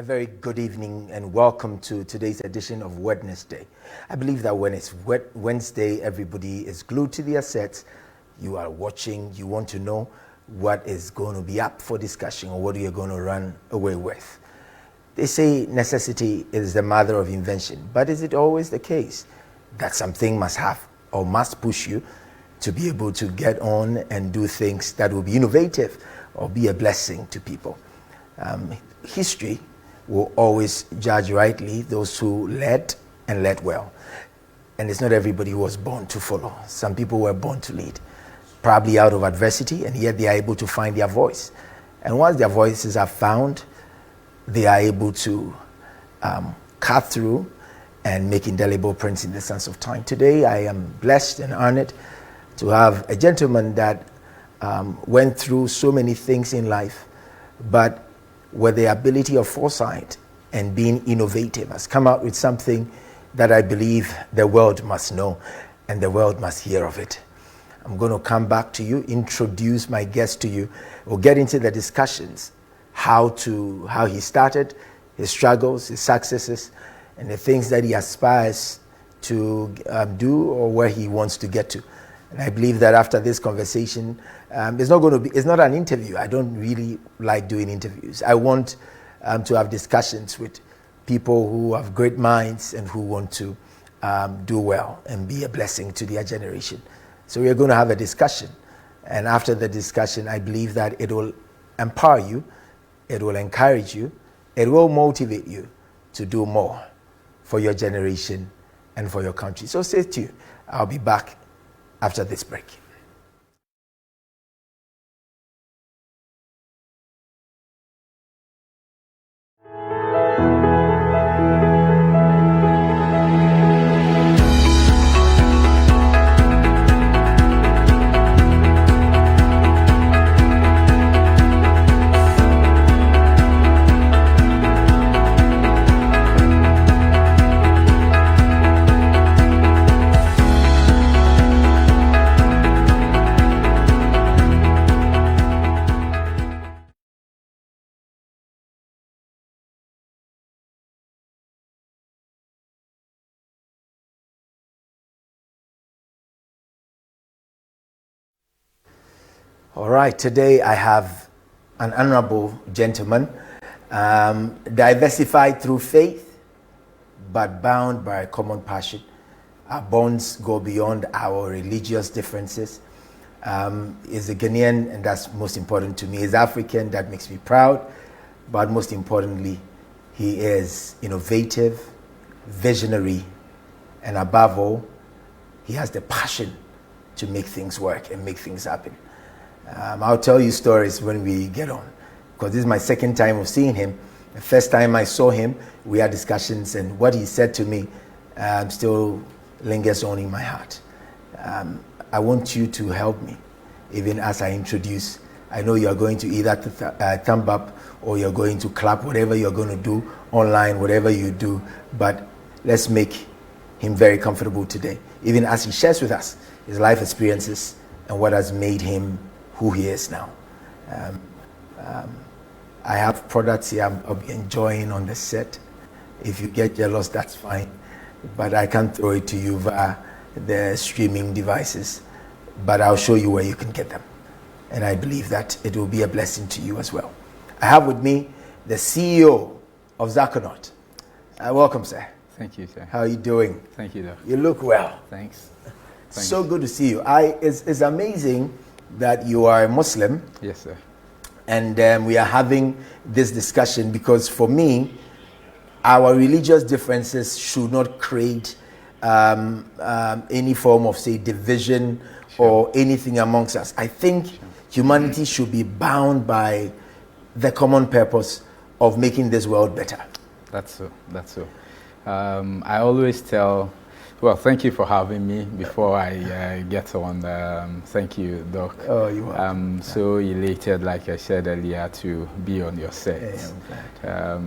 A very good evening and welcome to today's edition of Wednesday. I believe that when it's Wednesday, everybody is glued to their sets. You are watching, you want to know what is going to be up for discussion or what you're going to run away with. They say necessity is the mother of invention, but is it always the case that something must have or must push you to be able to get on and do things that will be innovative or be a blessing to people? History will always judge rightly those who led and led well. And it's not everybody who was born to follow. Some people were born to lead, probably out of adversity, and yet they are able to find their voice. And once their voices are found, they are able to cut through and make indelible prints in the sense of time. Today, I am blessed and honored to have a gentleman that went through so many things in life, but with the ability of foresight and being innovative, has come out with something that I believe the world must know and the world must hear of it. I'm going to come back to you, introduce my guest to you. We'll get into the discussions, how he started, his struggles, his successes, and the things that he aspires to do or where he wants to get to. And I believe that after this conversation, it's not an interview. I don't really like doing interviews. I want to have discussions with people who have great minds and who want to do well and be a blessing to their generation. So we're going to have a discussion. And after the discussion, I believe that it will empower you, it will encourage you, it will motivate you to do more for your generation and for your country. So stay tuned. I'll be back after this break. All right, today I have an honorable gentleman, diversified through faith, but bound by a common passion. Our bonds go beyond our religious differences. He's a Ghanaian, and that's most important to me. He's African, that makes me proud, but most importantly, he is innovative, visionary, and above all, he has the passion to make things work and make things happen. I'll tell you stories when we get on, because this is my second time of seeing him. The first time I saw him, we had discussions, and what he said to me still lingers on in my heart. I want you to help me, even as I introduce. I know you're going to either thumb up or you're going to clap, whatever you're going to do online, whatever you do, but let's make him very comfortable today, even as he shares with us his life experiences and what has made him who he is now. I have products here I'll be enjoying on the set. If you get jealous, that's fine, but I can't throw it to you via the streaming devices, but I'll show you where you can get them. And I believe that it will be a blessing to you as well. I have with me the CEO of ZACONUT. Welcome, sir. Thank you, sir. How are you doing? Thank you, Doc. You look well. Thanks. So good to see you. It's amazing that you are a Muslim. Yes, sir. And we are having this discussion because for me, our religious differences should not create any form of, say, division or anything amongst us. I think humanity should be bound by the common purpose of making this world better. That's so. That's so. I always tell. Well, thank you for having me. Before I get on, thank you, Doc. Oh, you're welcome. I'm so elated, like I said earlier, to be on your set. Yeah,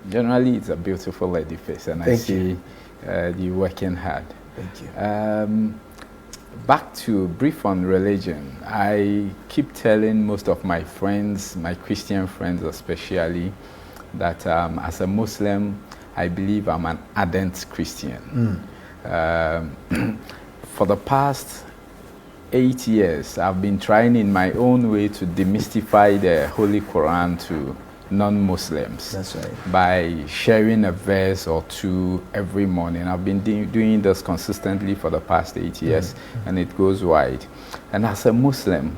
generally, it's a beautiful edifice, and I see you working hard. Thank you. Back to brief on religion. I keep telling most of my friends, my Christian friends especially, that as a Muslim, I believe I'm an ardent Christian. For the past 8 years, I've been trying in my own way to demystify the Holy Quran to non-Muslims. That's right. By sharing a verse or two every morning. I've been doing this consistently for the past 8 years, and it goes wide. And as a Muslim,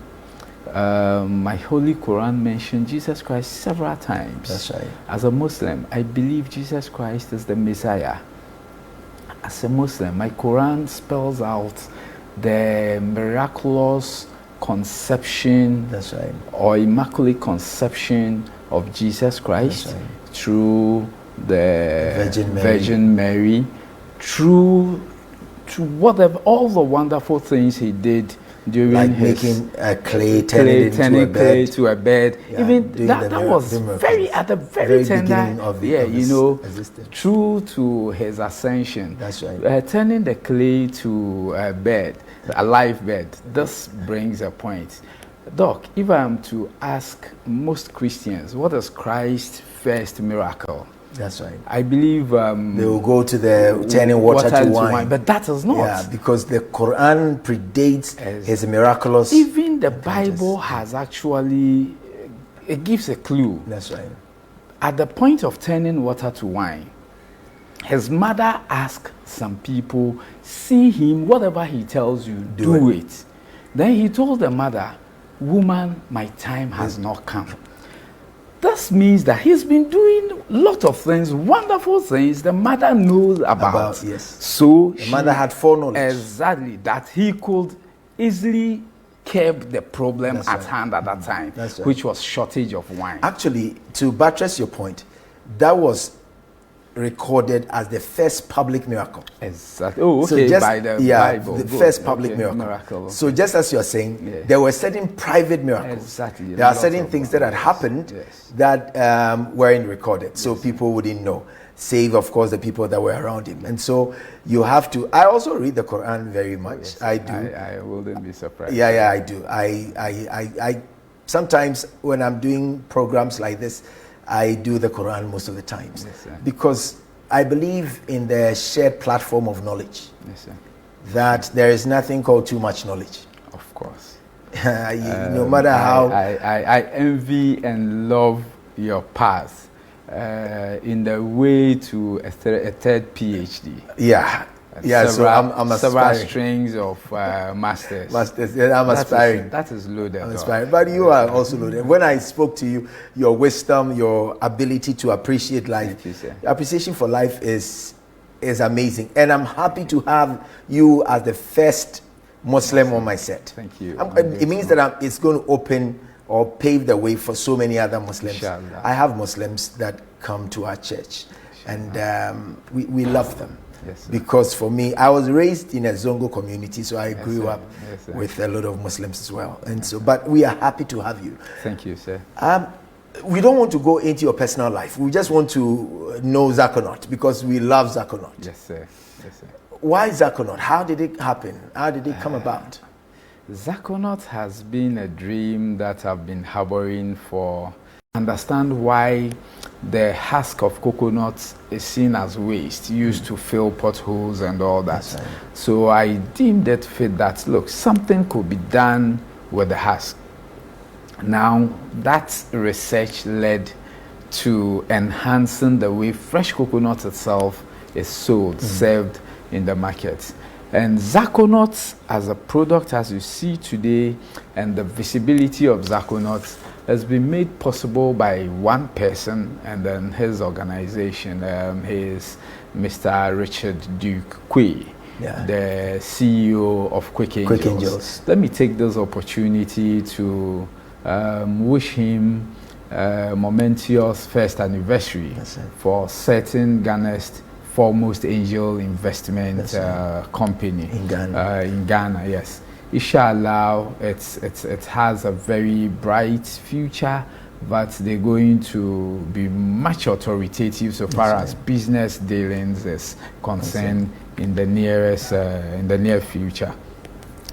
my Holy Quran mentioned Jesus Christ several times. That's right. As a Muslim, I believe Jesus Christ is the Messiah. As a Muslim, my Quran spells out the miraculous conception, that's right, or immaculate conception of Jesus Christ, right, through the Virgin Mary, through to whatever, all the wonderful things he did during like his making clay, turning clay to a bed. Yeah, even that was very at the very tender of the, of true to his ascension. That's right. Turning the clay to a bed, a live bed. This brings a point. Doc, if I'm to ask most Christians, what is Christ's first miracle? That's right. I believe they will go to the turning water to wine. But that is not. Yeah, because the Quran predates his miraculous. Even the Bible has actually, it gives a clue. That's right. At the point of turning water to wine, his mother asked some people, see him, whatever he tells you, do it. Then he told the mother, woman, my time has not come. This means that he's been doing a lot of things, wonderful things the mother knows about. Yes. So the mother had foreknowledge. Exactly, that he could easily curb the problem at hand at that time, which was shortage of wine. Actually, to buttress your point, that was recorded as the first public miracle. Exactly. Oh, okay. So just, by the Bible. The first public miracle. So just as you're saying, there were certain private miracles. Exactly. There are certain things that had happened that weren't recorded, so people wouldn't know, save, of course, the people that were around him. And so you have to. I also read the Quran very much. Yes, I do. I wouldn't be surprised. Yeah, I do. I sometimes when I'm doing programs like this, I do the Quran most of the times, because I believe in the shared platform of knowledge. That there is nothing called too much knowledge. Of course. No matter how. I envy and love your path in the way to a third PhD. Yeah. Yeah, so I'm several strings of masters. I'm aspiring. That is loaded. I'm aspiring. But you are also loaded. When I spoke to you, your wisdom, your ability to appreciate life, appreciation for life is amazing. And I'm happy to have you as the first Muslim on my set. Thank you. It means that it's going to open or pave the way for so many other Muslims. Inshallah. I have Muslims that come to our church, and we love them. Yes, because for me, I was raised in a Zongo community, so I grew up with a lot of Muslims as well. And so, but we are happy to have you. Thank you, sir. We don't want to go into your personal life. We just want to know ZACONUT because we love ZACONUT. Yes, sir. Yes, sir. Why ZACONUT? How did it happen? How did it come about? ZACONUT has been a dream that I've been harboring for. Understand why the husk of coconut is seen as waste, used to fill potholes and all that. So I deemed it fit that, look, something could be done with the husk. Now, that research led to enhancing the way fresh coconut itself is sold, served in the market. And ZACONUT as a product, as you see today, and the visibility of ZACONUT has been made possible by one person and then his organization. He is Mr. Richard Duke Quay, the CEO of Quick Angels. Let me take this opportunity to wish him a momentous first anniversary for setting Ghana's foremost angel investment company in Ghana. In Ghana, yes. Inshallah, it has a very bright future, but they're going to be much authoritative so far as business dealings is concerned in the near future.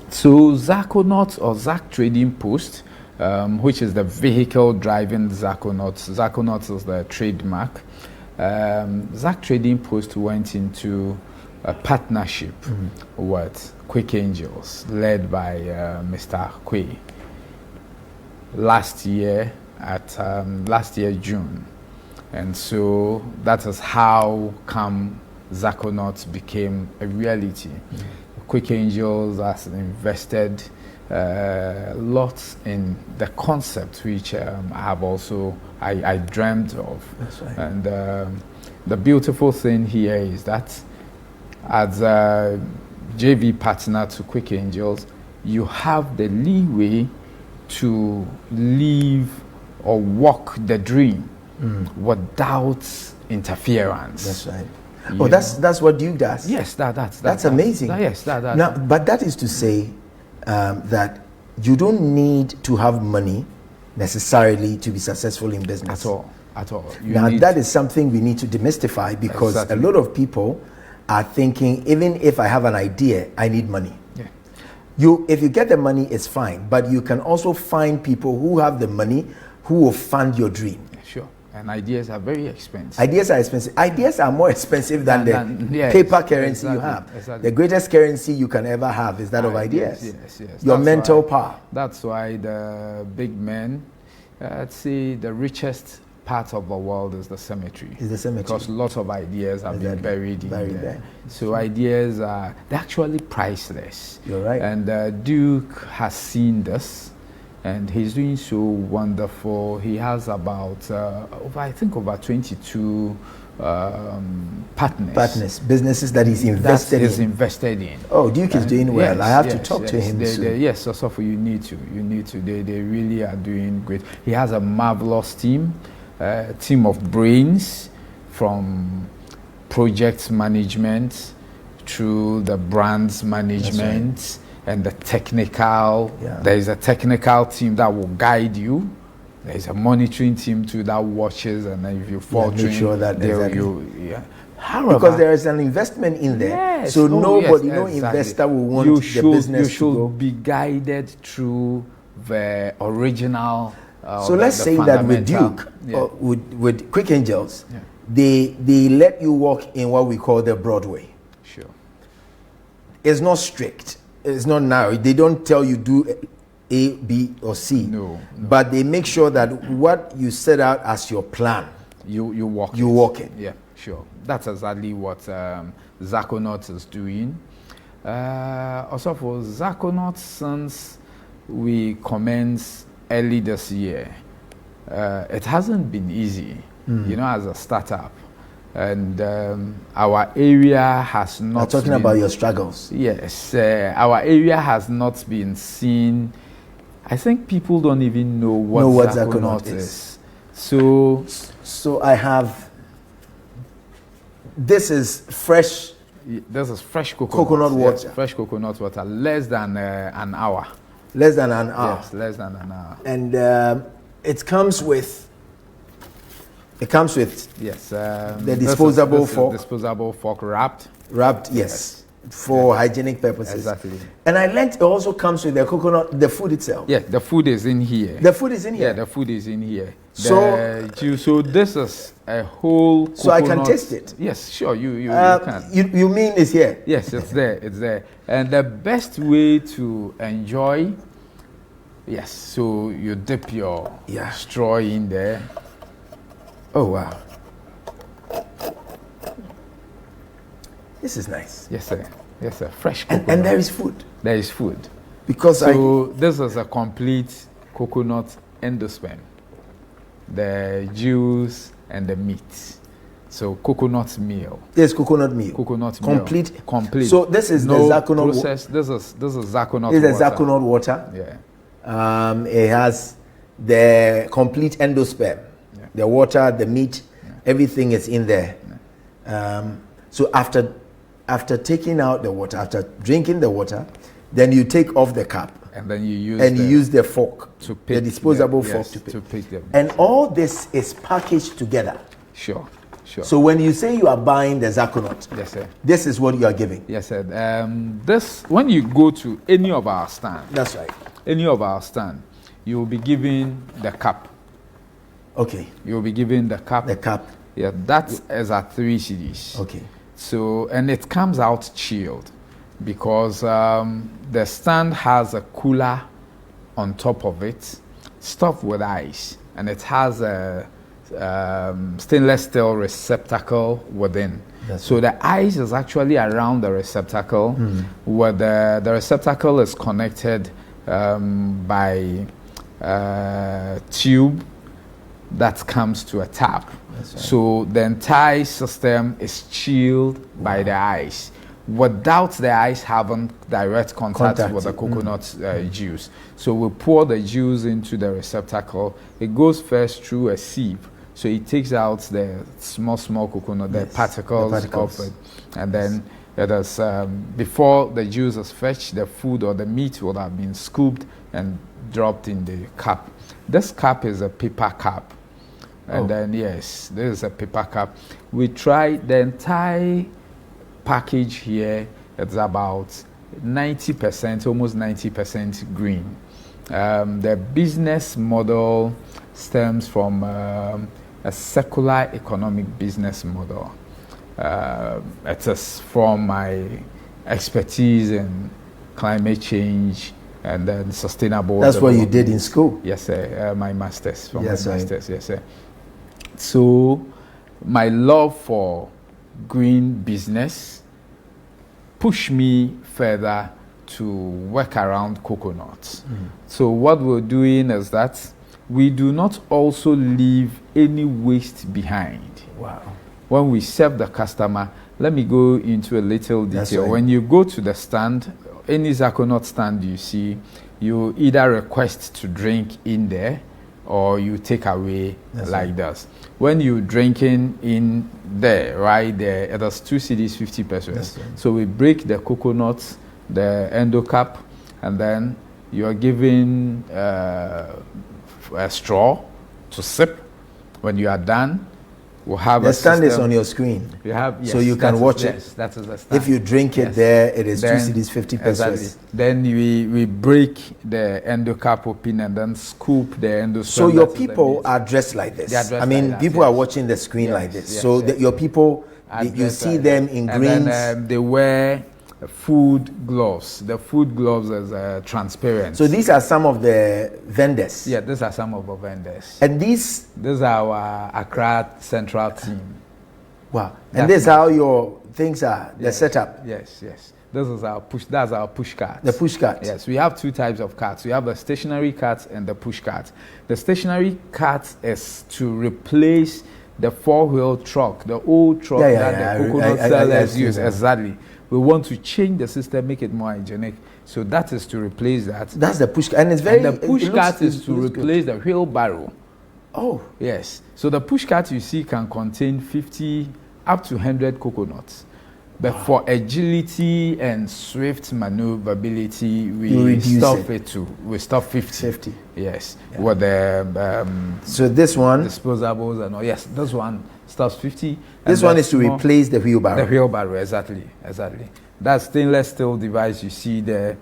So ZACONUT or ZAC Trading Post which is the vehicle driving ZACONUT. ZACONUT is the trademark. ZAC Trading Post went into a partnership with Quick Angels, led by Mr. Kwe, last year June, and so that is how come ZACONUT became a reality. Quick Angels has invested lots in the concept, which I dreamt of. That's right. And the beautiful thing here is that as a JV partner to Quick Angels, you have the leeway to live or walk the dream without interference. That's right. Oh, that's what Duke does. Yes, that's amazing. Yes, Now, but that is to say that you don't need to have money necessarily to be successful in business. At all. Now, that is something we need to demystify, because a lot of people are thinking, even if I have an idea, I need money. Yeah. If you get the money, it's fine, but you can also find people who have the money who will fund your dream. Yeah, sure. And ideas are very expensive. Ideas are expensive. Ideas are more expensive than the paper currency you have. Exactly. The greatest currency you can ever have is that of ideas. Yes. Your mental power. That's why the big men, let's say the richest part of the world is the cemetery. Because lots of ideas have been buried in there. So ideas they're actually priceless. You're right. And Duke has seen this, and he's doing so wonderful. He has about over 22 partners, businesses that he's invested in. Oh, Duke is doing well. I have to talk to him soon. Yes, also you need to. They really are doing great. He has a marvelous team. Team of brains, from project management through the brands management and the technical. Yeah. There is a technical team that will guide you. There is a monitoring team too that watches, and then if you fall make sure that because there is an investment in there. Yes. So no investor will want the business to go. Be guided through the original. So let's say that with Duke, with Quick Angels, they let you walk in what we call the Broadway. Sure. It's not strict. It's not narrow. They don't tell you do A, B, or C. No. But they make sure that what you set out as your plan, you walk it. Yeah, sure. That's exactly what ZACONUT is doing. Also for ZACONUT, since we commenced early this year, it hasn't been easy, as a startup, and our area has not. You're talking about your struggles. Yes, our area has not been seen. I think people don't even know what ZACONUT is. So I have. This is fresh. This is fresh coconut water. Yes, fresh coconut water, less than an hour. Less than an hour. Yes, less than an hour. And it comes with yes the disposable fork. Disposable fork wrapped. Yes. For hygienic purposes. Exactly. And I learned it also comes with the food itself. Yeah, the food is in here. The food is in here. Yeah, the food is in here. So this is a whole coconut. So I can taste it. Yes, sure, you can. You mean it's here? Yes, it's there. And the best way to enjoy, yes, so you dip your straw in there. Oh wow. This is nice. Yes, sir. Fresh coconut. And there is food. There is food. Because this is a complete coconut endosperm. The juice and the meat. So coconut meal. Yes, coconut meal. Complete. So this is the ZACONUT process. This is ZACONUT water. This is ZACONUT water. Yeah. It has the complete endosperm. Yeah. The water, the meat, everything is in there. Yeah. So after taking out the water, after drinking the water, then you take off the cap. And then you use the fork, to pick the disposable fork to pick them. And all this is packaged together. Sure. So when you say you are buying the ZACONUT, yes, sir, this is what you are giving. Yes, sir. This when you go to any of our stand. That's right. Any of our stand, you will be given the cup. Okay. You will be given the cup. The cup. Yeah, that is at 3 cedis. Okay. So, and it comes out chilled because the stand has a cooler on top of it, stuffed with ice, and it has a stainless steel receptacle within. So the ice is actually around the receptacle, where the receptacle is connected by tube that comes to a tap. Right. So the entire system is chilled by the ice, without the ice having direct contact with the coconut juice. So we pour the juice into the receptacle. It goes first through a sieve. So it takes out the small coconut, the particles of it. And then it is, before the juice is fetched, the food or the meat will have been scooped and dropped in the cup. This cup is a paper cup. And then, yes, this is a paper cup. We tried the entire package here. It's about 90%, almost 90% green. The business model stems from a circular economic business model. It is from my expertise in climate change and then sustainable. That's what you did in school? Yes, sir. My master's. From yes, my master's, yes, sir. So my love for green business pushed me further to work around coconuts. So what we're doing is that we do not also leave any waste behind. Wow. When we serve the customer, let me go into a little detail. Right. When you go to the stand, any ZACONUT stand you see, you either request to drink in there or you take away like this. When you're drinking in there, right there, it is 2 cedis 50 pesos. So we break the coconut, the endo cap, and then you are given a straw to sip. When you are done, we'll have the stand is on your screen. You have, yes, so you can watch it. Yes, that is the stand. If you drink it there, it is 2 cedis 50 pesos. Exactly. Then we break the endo cap open and then scoop the endo. So your people are dressed like this. I mean, like people are watching the screen like this. Yes, so your people, you see them in greens. And then, they wear food gloves. The food gloves is transparent. So these are some of the vendors. Yeah, these are some of the vendors. And these are our Accra Central team. Wow. And this is how your things are, the setup. Yes, yes. This is our push. That's our push cart. The push cart. Yes, we have 2 types of carts. We have the stationary cart and the push cart. The stationary cart is to replace the 4-wheel truck, the old truck that the coconut sellers use. Exactly. We want to change the system, make it more hygienic. So that is to replace that. That's the push cart. And it's very. And the push cart is to replace the wheelbarrow. Oh. Yes. So the push cart you see can contain 50 up to 100 coconuts. But for agility and swift maneuverability, we stuff it to. We stuff 50. Yes. Yeah. With the so this one disposables and all. Yes, this one stuffs 50. This one is to replace the wheelbarrow. The wheelbarrow, exactly. That stainless steel device you see there.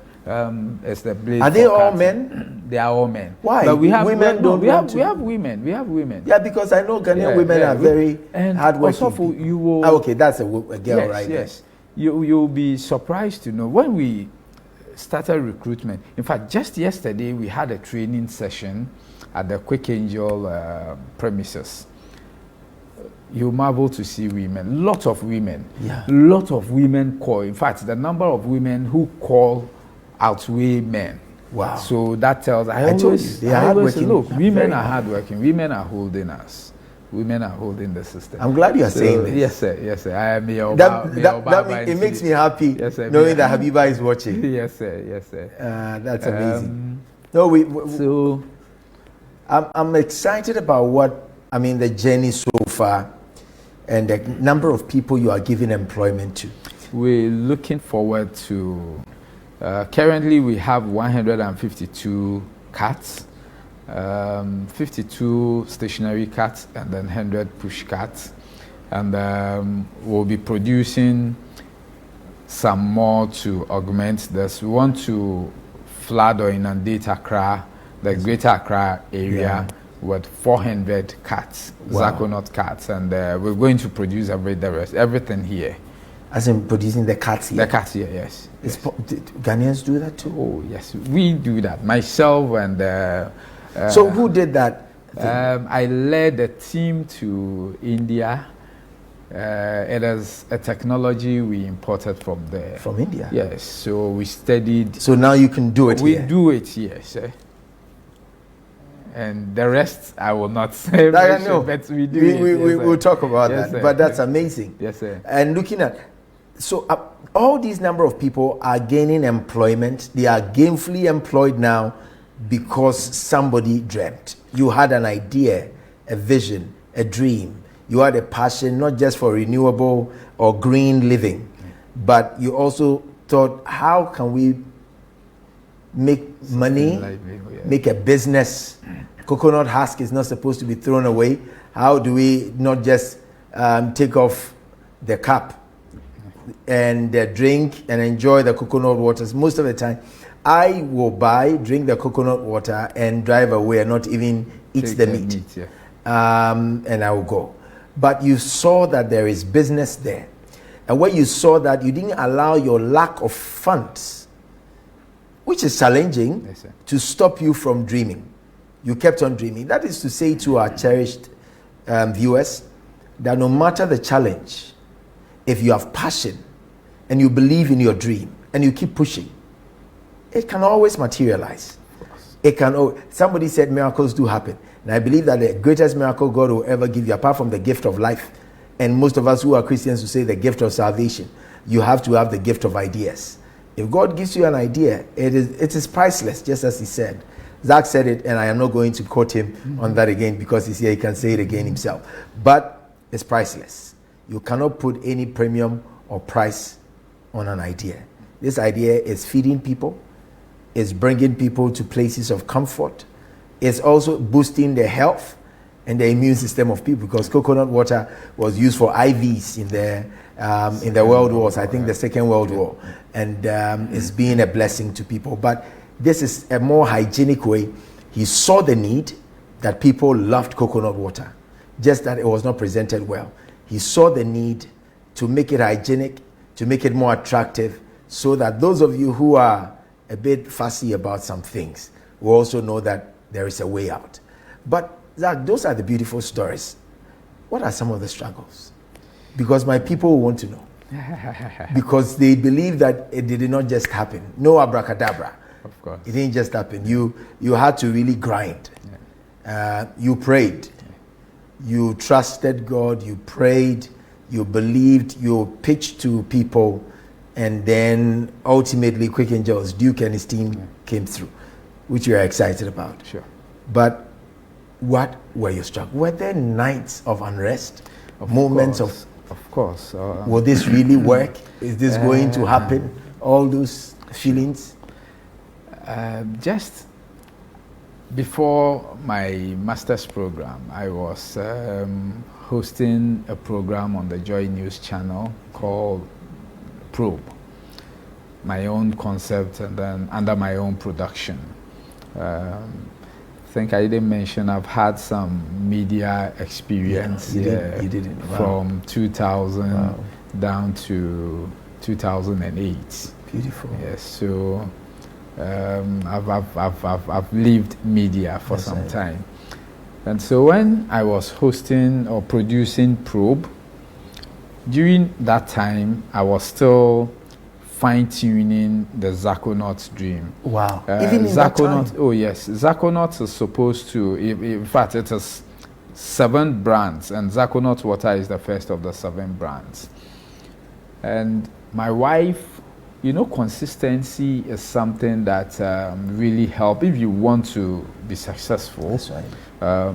It's the blade. Are they all men? They are all men. Why? But we have women. We have women. We have women. Yeah, because I know Ghanaian women are very hardworking. Also, you will. Okay, that's a girl, right? Yes. You'll be surprised to know when we started recruitment. In fact, just yesterday we had a training session at the Quick Angel premises. You marvel to see women. Lot of women. Yeah. Lot of women call. In fact, the number of women who call outweigh men. Wow. So that tells. I told you, they are hardworking. Look, women are hardworking. Women are holding us. Women are holding the system. I'm glad you are saying this. Yes, sir. Yes, sir. I am your it makes me happy knowing that Habiba is watching. Yes, sir. Yes, sir. That's amazing. So I'm excited about the journey so far and the number of people you are giving employment to. We're looking forward to. Currently, we have 152 carts. 52 stationary carts and then 100 push carts, and we'll be producing some more to augment this. We want to flood or inundate Accra the Greater Accra area with 400 carts, ZACONUT carts, and we're going to produce everything here. As in producing the carts here? The carts here, yes. Ghanaians do that too? Oh, yes, we do that. Myself and... so who did that? I led a team to India. It is a technology we imported from there. From India? Yes, so we studied... So now you can do it we here? We do it, yes. And the rest I will not say, but we do it. We'll talk about that, sir. But that's amazing. Yes, sir. And looking at... So all these number of people are gaining employment. They are gainfully employed now because somebody dreamt. You had an idea, a vision, a dream. You had a passion, not just for renewable or green living, but you also thought, how can we make money, make a business? Coconut husk is not supposed to be thrown away. How do we not just take off the cap and drink and enjoy the coconut waters? Most of the time, I will drink the coconut water and drive away and not even eat the meat. And I will go. But you saw that there is business there. And when you saw that, you didn't allow your lack of funds, which is challenging, to stop you from dreaming. You kept on dreaming. That is to say to our cherished viewers that no matter the challenge, if you have passion and you believe in your dream and you keep pushing, it can always materialize. It can. Somebody said miracles do happen. And I believe that the greatest miracle God will ever give you, apart from the gift of life, and most of us who are Christians will say the gift of salvation, you have to have the gift of ideas. If God gives you an idea, it is priceless, just as he said. Zach said it, and I am not going to quote him on that again because he's here, he can say it again himself. But it's priceless. You cannot put any premium or price on an idea. This idea is feeding people, is bringing people to places of comfort. It's also boosting the health and the immune system of people, because coconut water was used for IVs in the World Wars, I think the Second World War, and it's being a blessing to people. But this is a more hygienic way. He saw the need that people loved coconut water, just that it was not presented well. He saw the need to make it hygienic, to make it more attractive, so that those of you who are a bit fussy about some things will also know that there is a way out. But Zach, those are the beautiful stories. What are some of the struggles? Because my people want to know. Because they believe that it did not just happen. No abracadabra. Of course. It didn't just happen. You had to really grind. You prayed. You trusted God. You prayed. You believed. You pitched to people. And then ultimately, Quick Angels, Duke and his team came through, which we are excited about. Sure. But what were your struggles? Were there nights of unrest, moments of... Of course. Will this really work? Is this going to happen? All those feelings? Just before my master's program, I was hosting a program on the Joy News channel called Probe, my own concept, and then under my own production. I think I didn't mention I've had some media experience you did. Wow. From 2000 down to 2008. Beautiful. Yes, so I've lived media for some time. And so when I was hosting or producing Probe, during that time I was still fine-tuning the ZACONUT dream. Wow. Even in that time? Oh yes, ZACONUT is supposed to, in fact it is 7 brands, and ZACONUT water is the first of the 7 brands. And my wife, you know, consistency is something that really helps if you want to be successful. That's right.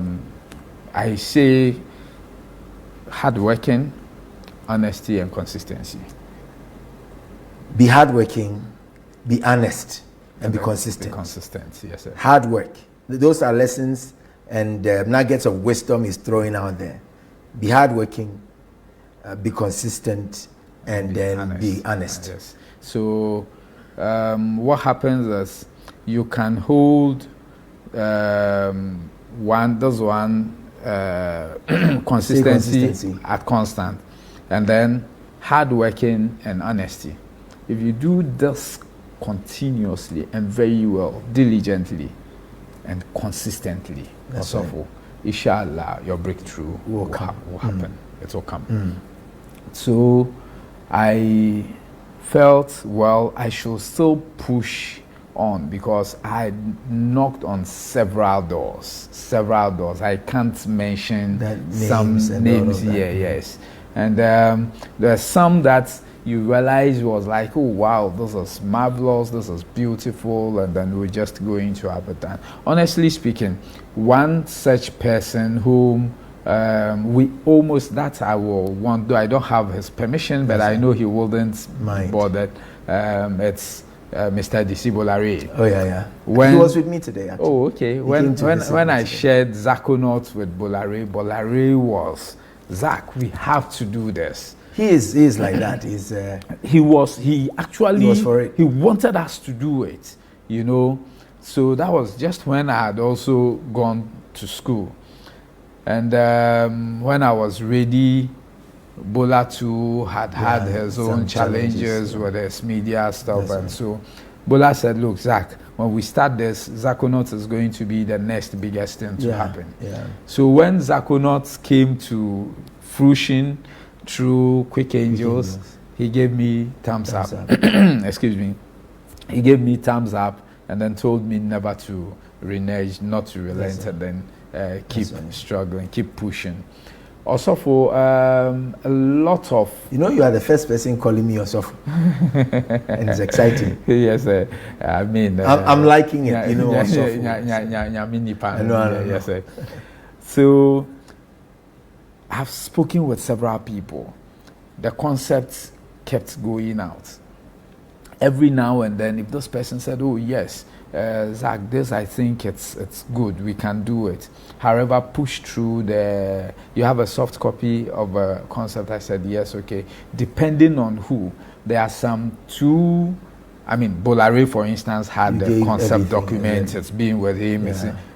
I say hardworking, honesty, and consistency. Be hardworking, be honest, and be consistent. Be consistent, yes, sir. Hard work. Those are lessons and nuggets of wisdom he's throwing out there. Be hardworking, be consistent, and then be honest. Yes. So what happens is you can hold consistency at constant, and then hard working and honesty. If you do this continuously and very well, diligently and consistently, inshallah, your breakthrough will happen. It will come. So I felt, well, I should still push on because I knocked on several doors. I can't mention some names here, yes. And there's some that you realize was like, oh wow, this is marvelous, this is beautiful, and then we're just going to have a time. Honestly speaking, one such person whom we almost, that I will want, though I don't have his permission, but I know he wouldn't bother. It's Mr. DC Bolare. Oh yeah. He was with me today, actually. Oh, okay. When I shared ZACONUT with Bolare was, Zach, we have to do this. He is like that. He was for it. He wanted us to do it, you know. So that was just when I had also gone to school. And when I was ready, Bola too had his own challenges with his media stuff. And so Bola said, look, Zach, when we start this, ZACONUT is going to be the next biggest thing to happen. So when ZACONUT came to fruition through Quick Angels, he gave me thumbs up. Excuse me. He gave me thumbs up and then told me never to renege, not to relent, and then keep struggling, keep pushing. Also for a lot of... You know, you are the first person calling me yourself. And it's exciting. Yes, I mean... I'm liking it, you know. Yes, so, I've spoken with several people. The concept kept going out. Every now and then, if this person said, oh yes, Zach, this I think it's good, we can do it. However, push through you have a soft copy of a concept. I said, yes, okay. Depending on who, there are some two, I mean, Bolare, for instance, had the concept document. It's been with him.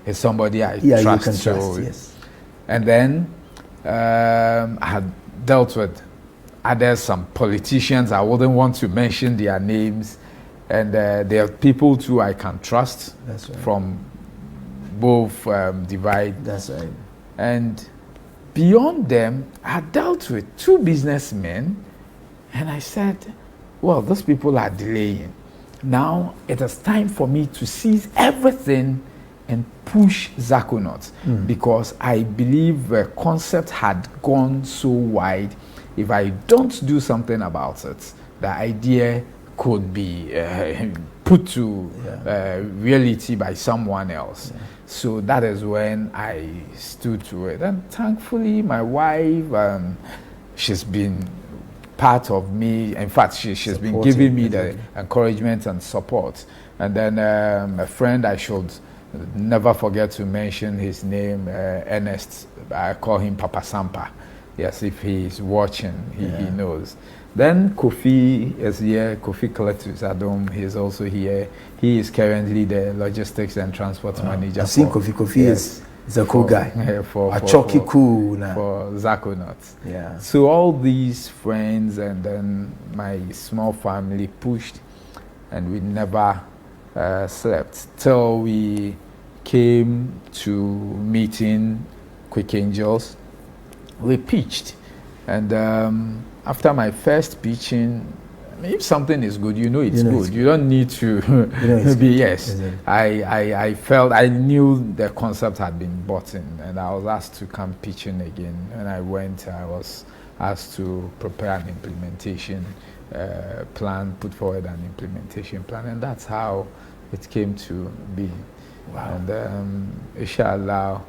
It's somebody I trust. You can trust, yes. And then I had dealt with others, some politicians. I wouldn't want to mention their names. And there are people too I can trust from both divide. That's right. And beyond them, I dealt with two businessmen, and I said, well, those people are delaying. Now it is time for me to seize everything and push ZACONUT, because I believe the concept had gone so wide. If I don't do something about it, the idea could be put to reality by someone else. So that is when I stood to it. And thankfully, my wife, she's been part of me. In fact, she's been giving me the encouragement and support. And then a friend, I should never forget to mention his name, Ernest. I call him Papa Sampa. Yes, if he's watching, he knows. Then Kofi is here, Kofi Collectus Adom, he's also here. He is currently the logistics and transport manager. I've seen Kofi. Kofi is a cool guy. For ZACONUT. Yeah. So all these friends and then my small family pushed, and we never slept till we came to meeting Quick Angels. We pitched, and after my first pitching, if something is good, you know it's good. You don't need to be yes. I felt, I knew the concept had been bought in, and I was asked to come pitching again. And I went, I was asked to prepare an implementation plan, put forward an implementation plan, and that's how it came to be. Wow. And inshallah,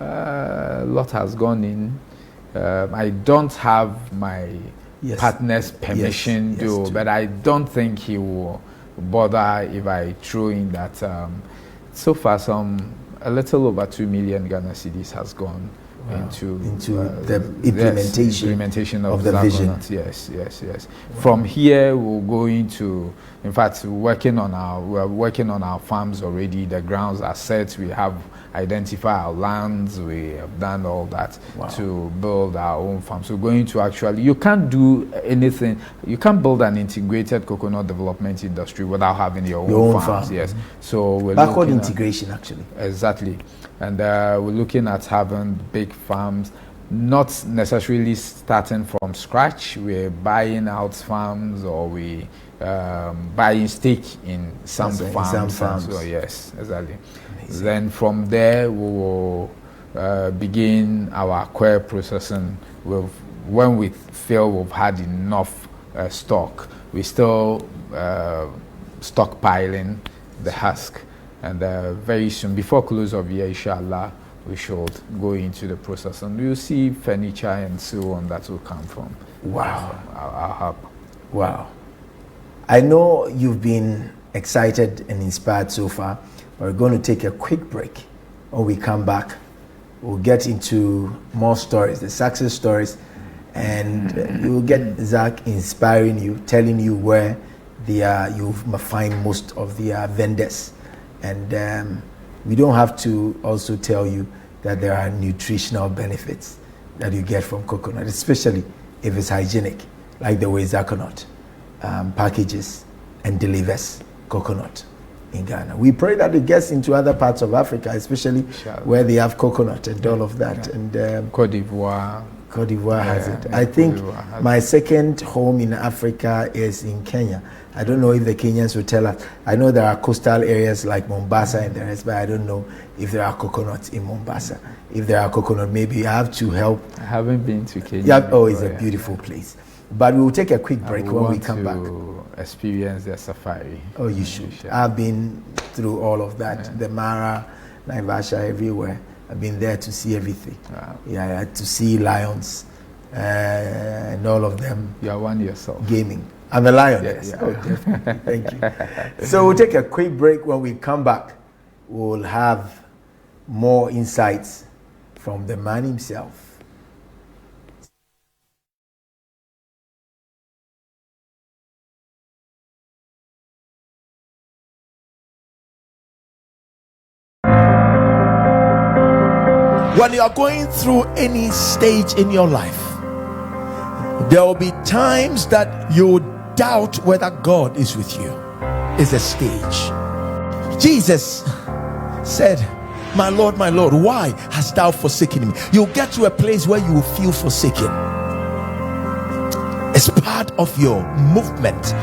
a lot has gone in. I don't have my partner's permission, though, but I don't think he will bother if I throw in that. So far, a little over 2 million Ghana cedis has gone into the implementation of the vision. Yes. From here, we'll go into, in fact, we're working on our farms already. The grounds are set. We have identified our lands. We have done all that to build our own farms. So going to actually, you can't do anything. You can't build an integrated coconut development industry without having your own farms. Farm. Yes. So we're backward integration, actually. Exactly. And we're looking at having big farms, not necessarily starting from scratch. We're buying out farms, or we buying stake in some farms. So yes, exactly. Amazing. Then from there, we will begin our query processing. When we feel we've had enough stock, we still stockpiling the husk. And very soon, before close of year, inshallah, we should go into the process. And you'll see furniture and so on that will come from our hub. Wow. I know you've been excited and inspired so far. We're going to take a quick break. When we come back, we'll get into more stories, the success stories, and you will get Zach inspiring you, telling you where you'll find most of the vendors. And we don't have to also tell you that there are nutritional benefits that you get from coconut, especially if it's hygienic, like the way ZACONUT packages and delivers coconut in Ghana. We pray that it gets into other parts of Africa, especially where they have coconut and all of that. And Côte d'Ivoire has it. I think my second home in Africa is in Kenya. I don't know if the Kenyans will tell us. I know there are coastal areas like Mombasa and the rest, but I don't know if there are coconuts in Mombasa. If there are coconut, maybe I have to help. I haven't been to Kenya. Yeah, it's a beautiful place. But we will take a quick break when we come back. Experience the safari. Oh, you should. I've been through all of that. The Mara, Naivasha, everywhere. I've been there to see everything. Wow. Yeah, to see lions and all of them. You are one yourself. Gaming. I'm a lion. Yes. Oh, definitely. Thank you. So we'll take a quick break. When we come back, we'll have more insights from the man himself. When you are going through any stage in your life, there will be times that you doubt whether God is with you. It's a stage. Jesus said, my Lord, why hast thou forsaken me? You'll get to a place where you will feel forsaken. It's part of your movement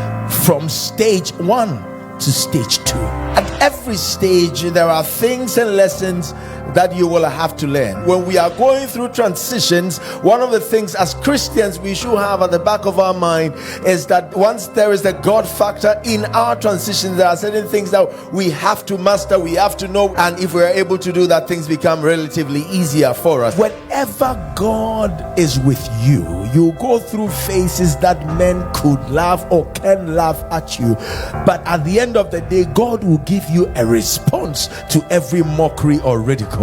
from stage 1 to stage 2. At every stage, there are things and lessons that you will have to learn. When we are going through transitions, one of the things as Christians we should have at the back of our mind is that once there is the God factor in our transitions, there are certain things that we have to master, we have to know, and if we are able to do that, things become relatively easier for us. Whenever God is with you, you go through phases that men could laugh or can laugh at you, but at the end of the day, God will give you a response to every mockery or ridicule.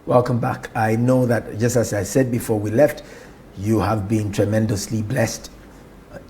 Welcome back. I know that just as I said before we left, you have been tremendously blessed.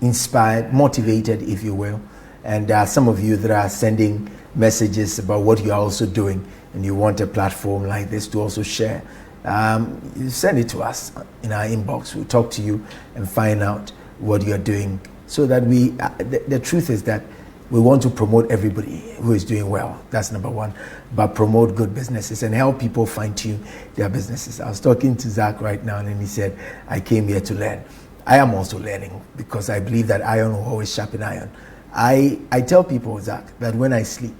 inspired, motivated, if you will. And there are some of you that are sending messages about what you are also doing, and you want a platform like this to also share. You send it to us in our inbox. We'll talk to you and find out what you're doing, so that we, the truth is that we want to promote everybody who is doing well. That's number one. But promote good businesses and help people fine-tune their businesses. I was talking to Zach right now, and he said, I came here to learn. I am also learning, because I believe that iron will always sharpen iron. I tell people, Zach, that when I sleep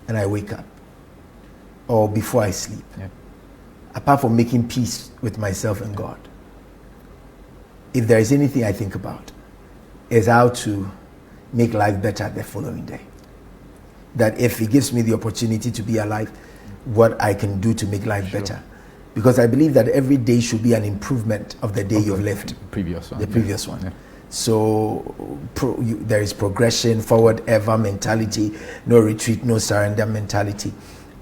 and I wake up, or before I sleep, apart from making peace with myself and God, if there is anything I think about, is how to make life better the following day. That if He gives me the opportunity to be alive, what I can do to make life better. Because I believe that every day should be an improvement of the day you've lived. The previous one. Yeah. So there is progression, forward ever mentality, no retreat, no surrender mentality.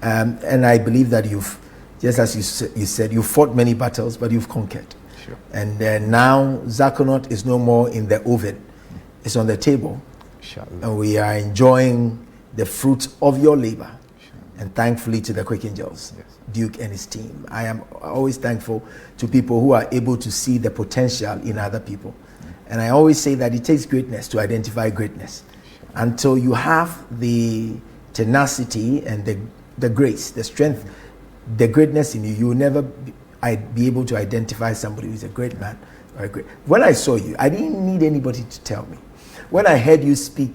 And I believe that you've, just as you said, you fought many battles, but you've conquered. Sure. And now ZACONUT is no more in the oven. It's on the table. And we are enjoying the fruit of your labor. And thankfully to the Quick Angels, Duke and his team. I am always thankful to people who are able to see the potential in other people. And I always say that it takes greatness to identify greatness. Until you have the tenacity and the grace, the strength, the greatness in you, you will never be able to identify somebody who is a great man or a great. When I saw you, I didn't need anybody to tell me. When I heard you speak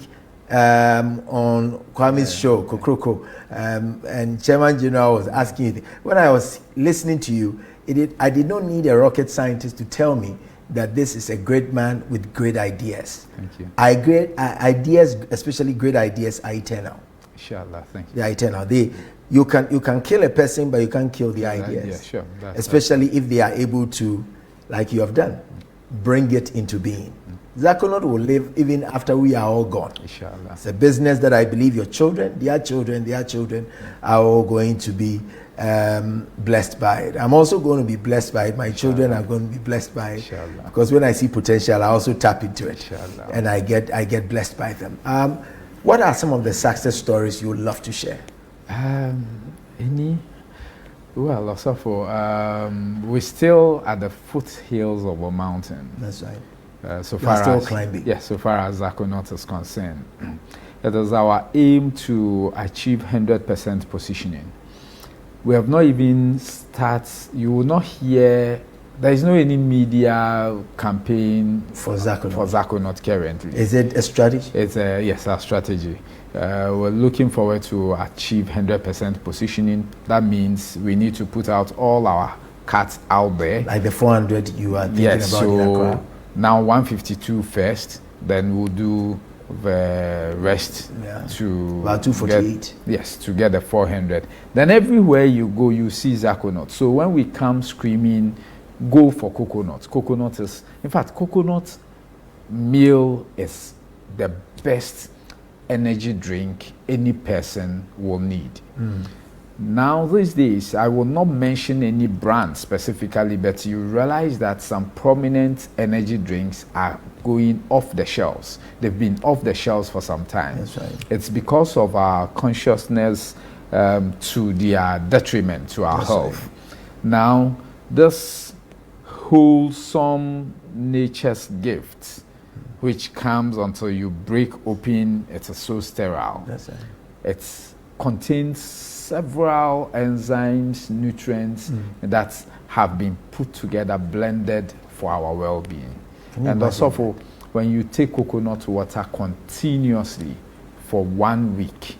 on Kwame's show, Kokroko, and Chairman General was asking you, when I was listening to you, I did not need a rocket scientist to tell me that this is a great man with great ideas. Thank you. Ideas, especially great ideas, are eternal. Inshallah, thank you. They are eternal. You can kill a person, but you can't kill the ideas. Yeah, sure. Especially if they are able to, like you have done, bring it into being. ZACONUT will live even after we are all gone. Inshallah. It's a business that I believe your children, their children are all going to be blessed by it. I'm also going to be blessed by it. My children are going to be blessed by it. Inshallah. Because when I see potential, I also tap into it. Inshallah. And I get blessed by them. What are some of the success stories you would love to share? Well, also we're still at the foothills of a mountain. That's right. So far still as climbing. Yes, so far as ZACONUT is concerned, it is our aim to achieve 100% positioning. We have not even started. You will not hear. There is no any media campaign for ZACONUT currently. Is it a strategy? It's yes, our strategy. We're looking forward to achieve 100% positioning. That means we need to put out all our cards out there. Like the 400 you are thinking about in Accra. Now 152 first, then we'll do the rest to about 248. To get the 400. Then everywhere you go, you see ZACONUT. So when we come screaming, go for coconut. Coconut is, in fact, coconut meal is the best energy drink any person will need. Now these days, I will not mention any brand specifically, but you realize that some prominent energy drinks are going off the shelves. They've been off the shelves for some time. That's right. It's because of our consciousness to their detriment to our health. Right. Now, this wholesome nature's gift, which comes until you break open, it is so sterile. That's right. It contains several enzymes, nutrients that have been put together, blended for our well-being. And also when you take coconut water continuously for 1 week,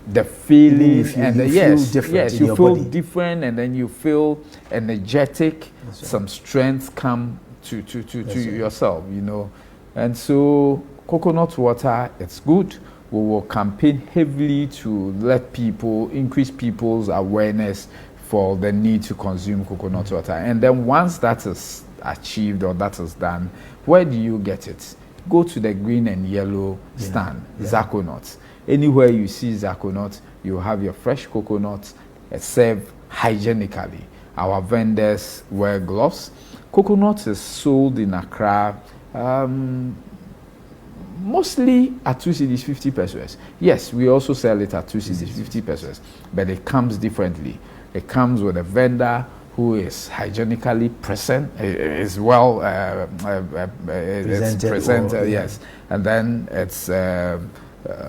the feeling you feel different, and then you feel energetic. Some strength come to yourself, you know. And so coconut water, it's good. We will campaign heavily to let people, increase people's awareness for the need to consume coconut water. And then once that is achieved or that is done, where do you get it? Go to the green and yellow stand, ZACONUT. Anywhere you see ZACONUT, you have your fresh coconut served hygienically. Our vendors wear gloves. Coconut is sold in Accra Mostly at 2 cedis 50 pesos. Yes, we also sell it at 2 cedis 50 pesos, but it comes differently. It comes with a vendor who is hygienically present, is well presented, yes, and then it's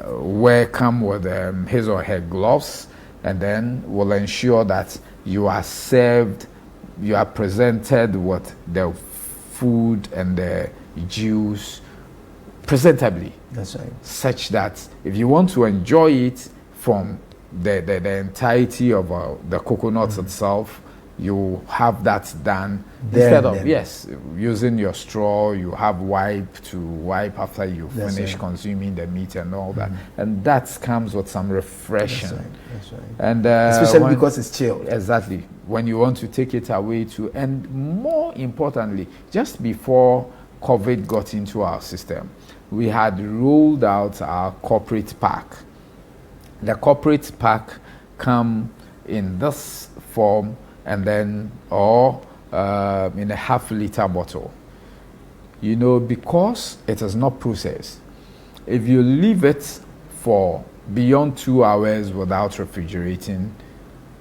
welcome with his or her gloves, and then will ensure that you are served, you are presented with the food and the juice presentably. That's right. Such that if you want to enjoy it from the entirety of the coconut itself, you have that done instead of using your straw. You have wipe to wipe after you finish consuming the meat and all that, and that comes with some refreshing. That's right. And especially because it's chilled. Exactly. When you want to take it away to, and more importantly, just before COVID got into our system, we had rolled out our corporate pack. The corporate pack come in this form, and then or in a half-liter bottle. You know, because it is not processed, if you leave it for beyond 2 hours without refrigerating,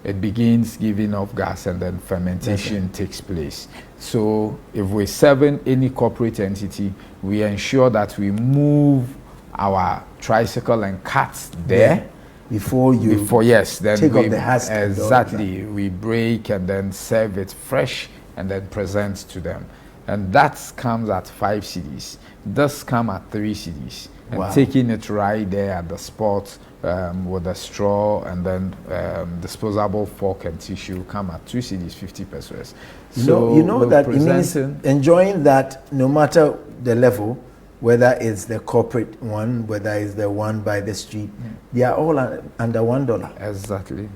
it begins giving off gas, and then fermentation takes place. So if we're serving any corporate entity, we ensure that we move our tricycle and carts there. Before then take off the husk. Exactly. We break and then serve it fresh and then present to them. And that comes at 5 cedis. This come at 3 cedis. And taking it right there at the spot with a straw and then disposable fork and tissue come at 2 cedis 50 pesos. So you know that it means enjoying that no matter the level, whether it's the corporate one, whether it's the one by the street, they are all under $1. Exactly.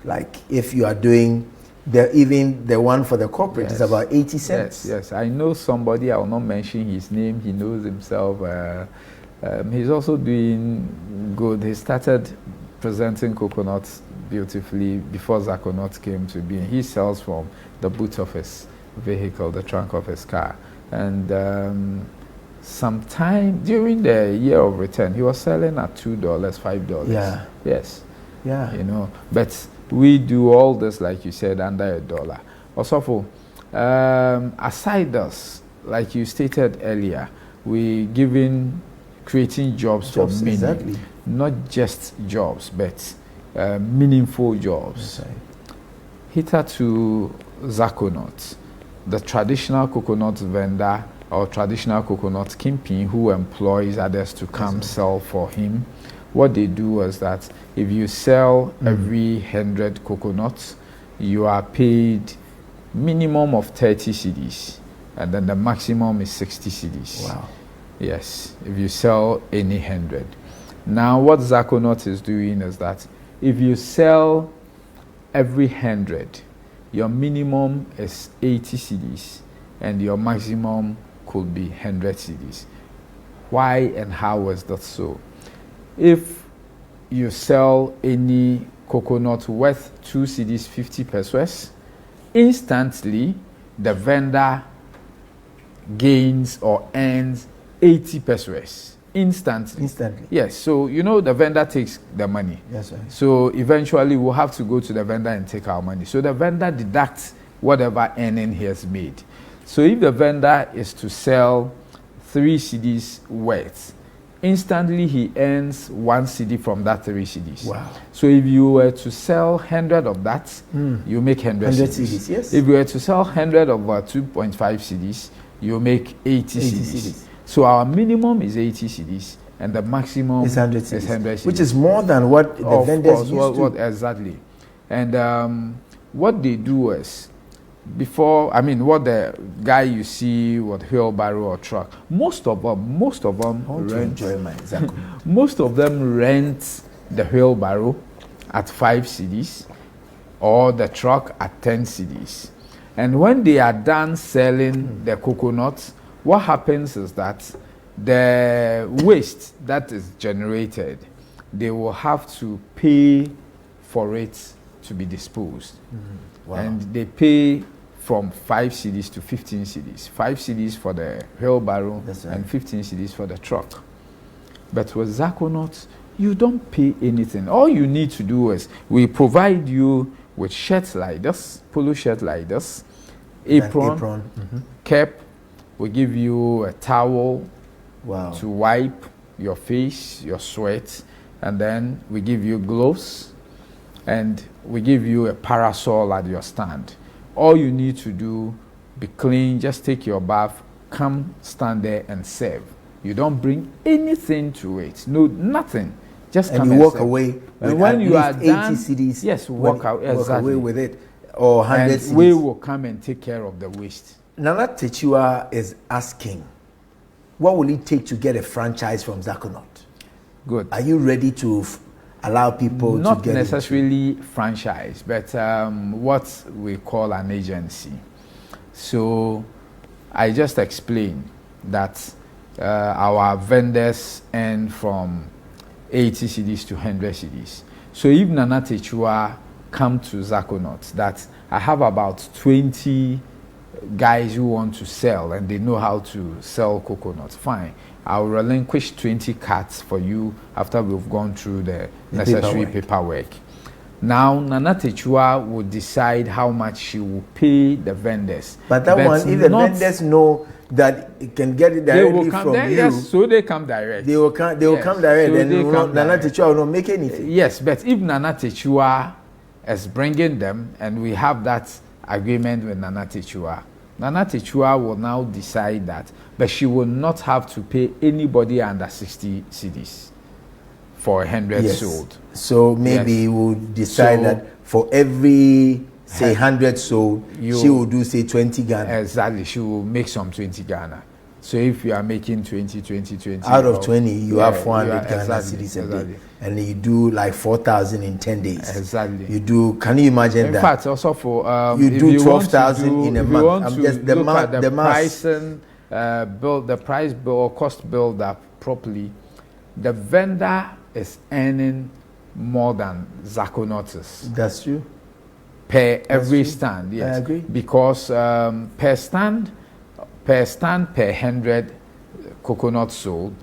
Like if you are doing even the one for the corporate is about 80 cents. Yes. I know somebody, I will not mention his name, he knows himself. He's also doing good. He started presenting coconuts beautifully before ZACONUT came to be. He sells from the boot of his vehicle, the trunk of his car. And sometime during the year of return, he was selling at $2, $5. Yeah. Yes. Yeah. You know, but we do all this, like you said, under $1. Also, aside this, like you stated earlier, we creating jobs for many, exactly. Not just jobs, but meaningful jobs. Right. Hitherto ZACONUT, the traditional coconut vendor or traditional coconut kingpin who employs others to come sell for him, what they do is that if you sell every 100 coconuts, you are paid minimum of 30 cedis, and then the maximum is 60 cedis. Wow. Yes, if you sell any 100. Now, what ZACONUT is doing is that if you sell every 100, your minimum is 80 cedis, and your maximum could be 100 cedis. Why and how is that so? If you sell any coconut worth 2 cedis 50 pesos, instantly the vendor gains or earns 80 pesos. Instantly. Yes, so you know the vendor takes the money. Yes, right. So eventually we'll have to go to the vendor and take our money. So the vendor deducts whatever earning he has made. So if the vendor is to sell 3 cedis worth, instantly he earns 1 cedi from that 3 cedis. Wow. So if you were to sell 100 of that, you make 100 cedis. Yes. If you were to sell 100 of 2.5 cedis, you make 80 cedis. So our minimum is 80 cedis, and the maximum is 100 cedis, which is more than what the vendors used to. Exactly. And what they do is, what the guy you see with wheelbarrow or truck, most of them rent the wheelbarrow at 5 cedis or the truck at 10 cedis. And when they are done selling the coconuts, what happens is that the waste that is generated, they will have to pay for it to be disposed. Wow. And they pay from 5 cedis to 15 cedis. 5 cedis for the wheelbarrow and 15 cedis for the truck. But with ZACONUT, you don't pay anything. All you need to do is we provide you with shirts like this, polo shirt like this, apron. Cap. We give you a towel to wipe your face, your sweat, and then we give you gloves, and we give you a parasol at your stand. All you need to do, be clean, just take your bath, come stand there and serve. You don't bring anything to it, nothing. Just come and you walk serve. away. And when you are done, 80 cedis, yes, walk away with it, or 100 and cedis. we will come and take care of the waste. Nana Techua is asking, what will it take to get a franchise from ZACONUT? Good. Are you ready to allow people to get not necessarily franchise, but what we call an agency? So I just explained that our vendors earn from 80 cedis to 100 cedis. So if Nana Techua come to ZACONUT, that I have about 20 guys who want to sell and they know how to sell coconut, fine. I'll relinquish 20 carts for you after we've gone through the necessary paperwork. Now, Nana Techua will decide how much she will pay the vendors. But that one, if the vendors know that it can get it directly from you, yes, so they come direct. They will come direct, and Nana Techua will not make anything. Yes, but if Nana Techua is bringing them, and we have that agreement with Nana Techua will now decide that, but she will not have to pay anybody under 60 cedis for 100 sold. So maybe we'll decide that for every, say, 100 sold, she will do, say, 20 Ghana. Exactly, she will make some 20 Ghana. So if you are making 20, out of 20, you have 400 Ghana cedis a day. And you do like 4,000 in 10 days. Exactly. You do, can you imagine that? In fact, also for you do 12,000 in a month. I'm just the pricing, the price bill or cost build up properly. The vendor is earning more than ZACONUT. That's true. Per every stand, yes. I agree. Because per stand per 100 coconut sold,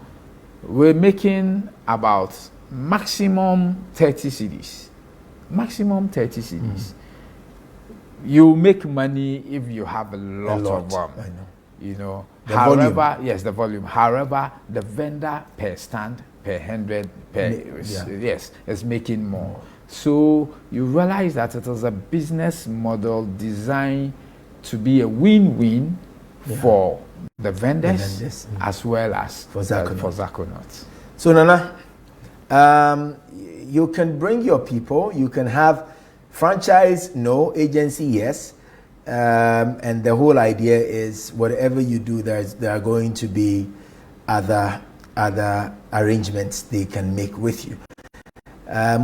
we're making about maximum 30 cedis. Maximum 30 cedis. You make money if you have a lot of them. I know. You know. The however, volume. yes, the volume. However, the vendor per stand, per 100, is making more. So you realize that it is a business model designed to be a win-win for the vendors as well as for ZACONUT. So Nana, you can bring your people, you can have franchise, no, agency, yes. And the whole idea is whatever you do, there are going to be other arrangements they can make with you.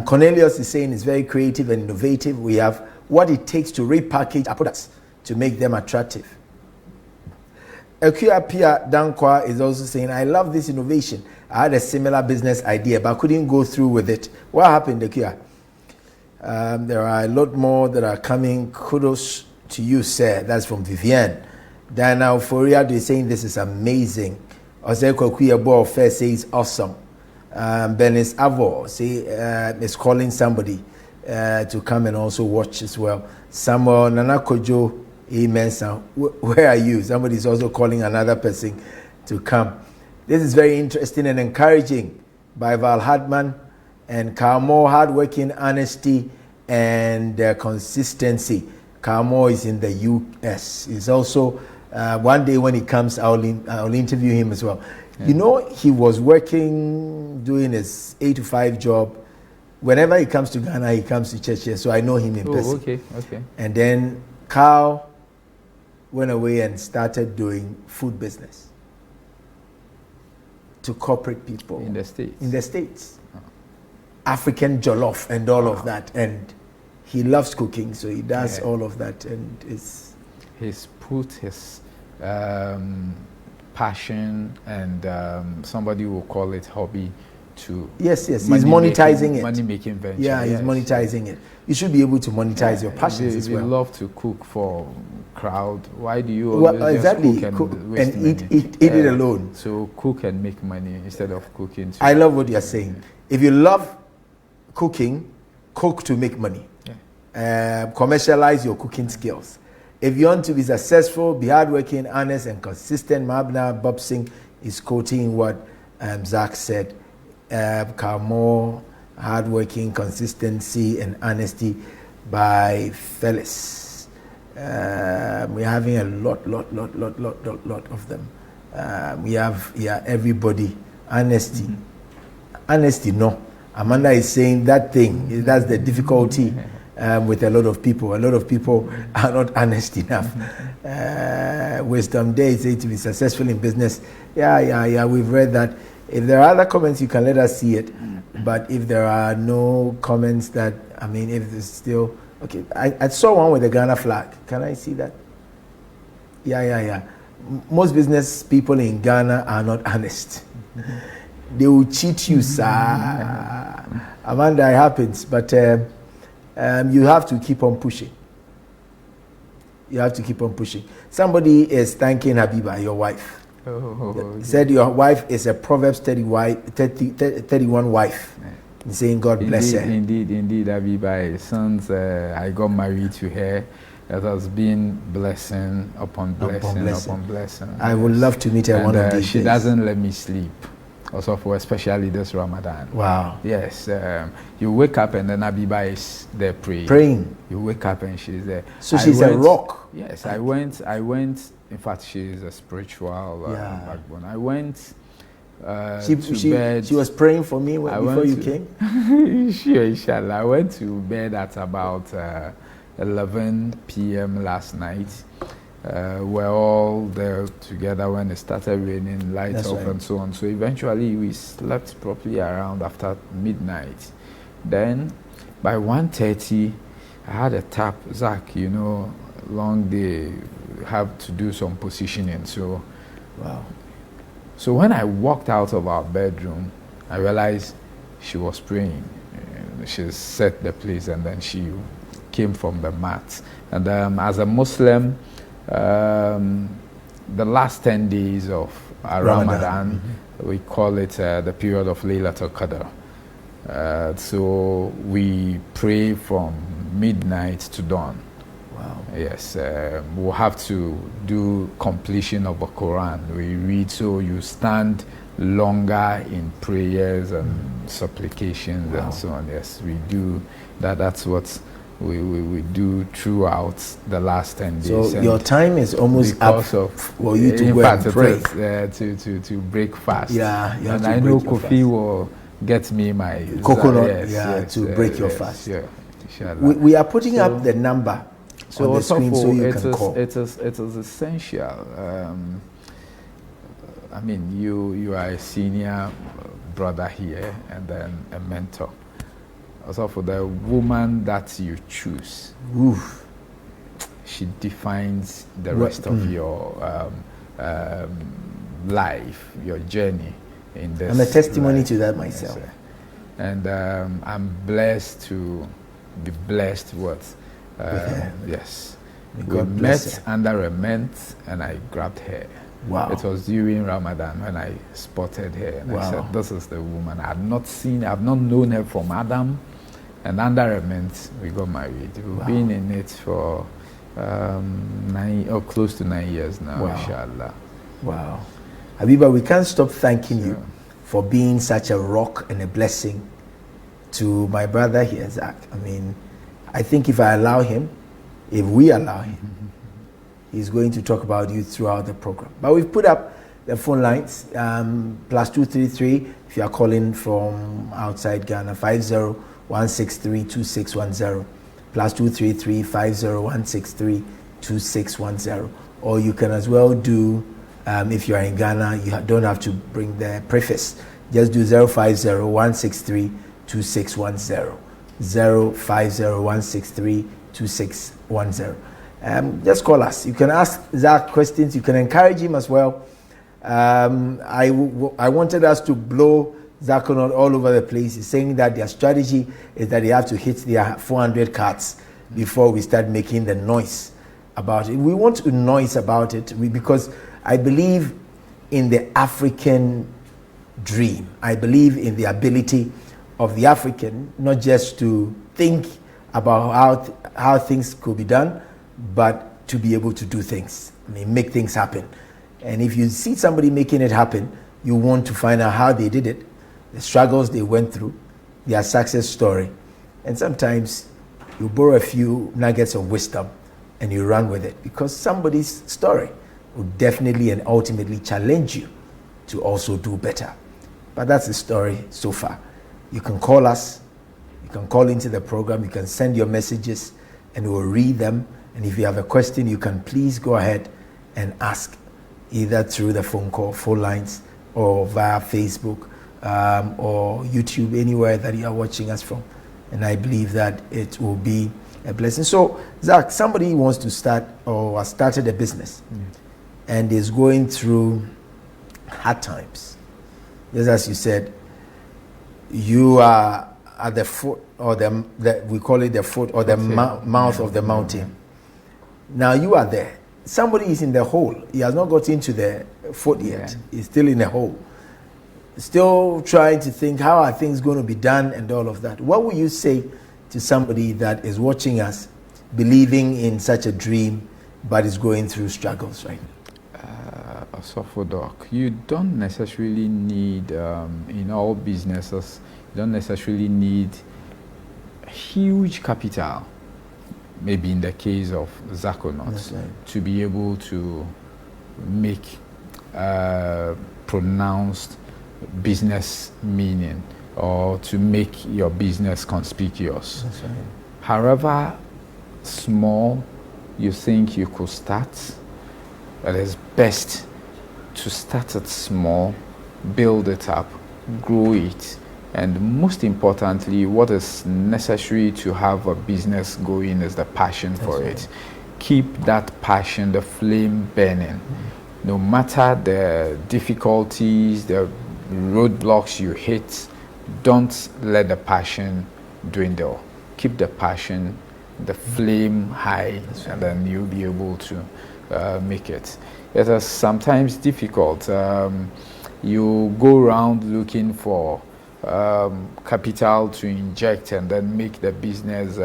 Cornelius is saying it's very creative and innovative. We have what it takes to repackage our products to make them attractive. Akuya Pia Dankwa is also saying, I love this innovation. I had a similar business idea, but couldn't go through with it. What happened, Akuya? There are a lot more that are coming. Kudos to you, sir. That's from Vivienne. Diana Euphoria is saying this is amazing. Ozeko Akuya Bo Fair says awesome. Benis Avo is calling somebody to come and also watch as well. Samuel Nanakojo, amen. Where are you? Somebody is also calling another person to come. This is very interesting and encouraging by Val Hartman and Carmo, hardworking, honesty, and consistency. Carmo is in the US. He's also, one day when he comes, I'll interview him as well. Yeah. You know, he was working, doing his 8 to 5 job. Whenever he comes to Ghana, he comes to church here, so I know him in person. Okay. And then Carl went away and started doing food business to corporate people in the States. African jollof and all of that, and he loves cooking, so he does all of that, and he's put his passion and somebody will call it hobby to yes, he's monetizing it. Money making venture. Yeah, he's monetizing it. You should be able to monetize your passions as well. If you love to cook for crowd, why do you always just cook and waste money? Eat it alone? So cook and make money instead of cooking. I love what you're saying. If you love cooking, cook to make money. Commercialize your cooking skills. If you want to be successful, be hardworking, honest, and consistent. Mabna Bob Singh is quoting what Zach said. More hardworking, consistency, and honesty by Phyllis. We're having a lot of them. We have everybody. Honesty. Honesty, no. Amanda is saying that thing. That's the difficulty with a lot of people. A lot of people are not honest enough. Wisdom Day says to be successful in business. Yeah. We've read that. If there are other comments, you can let us see it. But if there are no comments if there's still... Okay, I saw one with the Ghana flag. Can I see that? Yeah. Most business people in Ghana are not honest. They will cheat you, sir. Amanda, it happens. But you have to keep on pushing. Somebody is thanking Habiba, your wife. Said your wife is a Proverbs 31 wife. Yeah. Saying God bless her. Indeed, Habiba. Since I got married to her, it has been blessing upon blessing. I would love to meet her one of these days. She doesn't let me sleep. Also, especially this Ramadan. Wow. Yes. You wake up and then Habiba is there praying. You wake up and she's there. So she's a rock. Yes. I went. In fact, she is a spiritual backbone. I went to bed. She was praying for me before you came? Sure, inshallah. I went to bed at about 11 p.m. last night. We're all there together when it started raining, lights off and so on. So eventually we slept properly around after midnight. Then by 1:30, I had a tap. Zach, long day, have to do some positioning. So, wow. So when I walked out of our bedroom, I realized she was praying. She set the place and then she came from the mat. And as a Muslim, the last 10 days of Ramadan, we call it the period of Laylatul Qadr. So we pray from midnight to dawn. Wow. Yes, we'll have to do completion of the Quran. We read, so you stand longer in prayers and supplications and so on. Yes, we do that. That's what we do throughout the last 10 days. So your time is almost up for you to go and pray. To break fast. Yeah, and I know Kofi will get me my coconut to break your fast. Yeah, we are putting up the number on the screen so you can call. It is essential. You are a senior brother here and then a mentor. Also for the woman that you choose, she defines the rest of your life, your journey in this. I'm a testimony to that myself. Yes, and I'm blessed to be blessed with. Yes. We met under a ment and I grabbed her. Wow. It was during Ramadan when I spotted her and I said, this is the woman. I've not known her from Adam. And under a ment, we got married. We've been in it for close to 9 years now, inshallah. Wow. Habiba, we can't stop thanking you for being such a rock and a blessing to my brother here, Zach. I think if we allow him, he's going to talk about you throughout the program. But we've put up the phone lines, +233 if you are calling from outside Ghana, 50-163-2610, +233 50-163-2610. Or you can as well do, if you are in Ghana, you don't have to bring the preface. Just do 050-163-2610. 050-163-2610. Just call us. You can ask Zach questions. You can encourage him as well. I wanted us to blow ZACONUT all over the place is saying that their strategy is that they have to hit their 400 cards before we start making the noise about it. We want to noise about it because I believe in the African dream. I believe in the ability of the African not just to think about how things could be done, but to be able to do things. I mean, make things happen. And if you see somebody making it happen, you want to find out how they did it, the struggles they went through, their success story. And sometimes you borrow a few nuggets of wisdom and you run with it, because somebody's story will definitely and ultimately challenge you to also do better. But that's the story so far. You can call us, you can call into the program, you can send your messages and we'll read them. And if you have a question, you can please go ahead and ask, either through the phone lines, or via Facebook, or YouTube, anywhere that you are watching us from. And I believe that it will be a blessing. So, Zach, somebody wants to start or has started a business and is going through hard times. Just as you said, you are at the foot, or we call it the foot, or the mouth of the mountain. Now you are there. Somebody is in the hole. He has not got into the foot yet. He's still in the hole. Still trying to think, how are things going to be done and all of that. What would you say to somebody that is watching us, believing in such a dream, but is going through struggles right now? Doc, you don't necessarily need, in all businesses, you don't necessarily need huge capital. Maybe in the case of ZACONUT, to be able to make pronounced business meaning, or to make your business conspicuous. However small you think you could start, it is best to start it small, build it up, grow it, and most importantly, what is necessary to have a business going is the passion for it. Keep that passion, the flame burning. No matter the difficulties, the roadblocks you hit, don't let the passion dwindle. Keep the passion, the flame high, and then you'll be able to make it. It is sometimes difficult. You go around looking for capital to inject and then make the business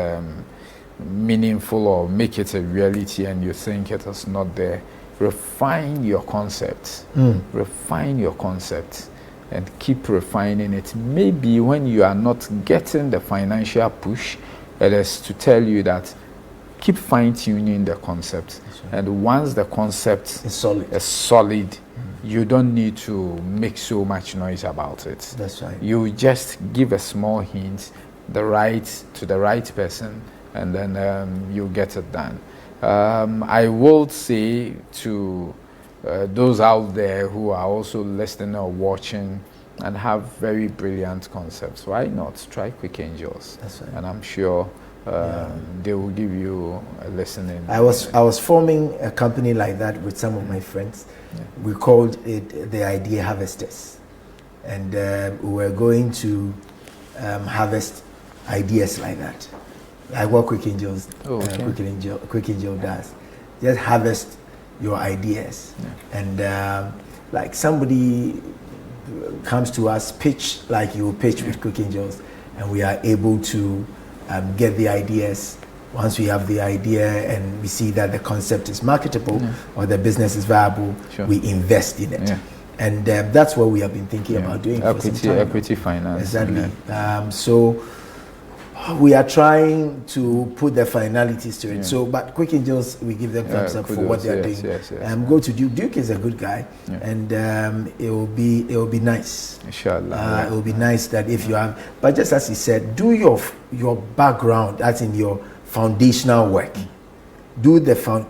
meaningful, or make it a reality, and you think it is not there. Refine your concept. Refine your concept and keep refining it. Maybe when you are not getting the financial push, it is to tell you that keep fine-tuning the concept. And once the concept is solid, you don't need to make so much noise about it. That's right. You just give a small hint, to the right person, and then you get it done. I will say to those out there who are also listening or watching and have very brilliant concepts, why not try Quick Angels? That's right. And I'm sure they will give you a lesson. I was forming a company like that with some of my friends. We called it the Idea Harvesters, and we were going to harvest ideas like that, like what Quick Angels, Quick Angel does. Just harvest your ideas, and like somebody comes to us, pitch like you pitch with Quick Angels, and we are able to get the ideas. Once we have the idea and we see that the concept is marketable or the business is viable, we invest in it. And that's what we have been thinking about doing for some time. Equity finance. Exactly. So we are trying to put the finalities to it. So, but Quick Angels, we give them thumbs up for what they are doing. Go to Duke. Duke is a good guy, and it will be nice. Inshallah. It will be nice that if you have, but just as he said, do your background, that's in your foundational work.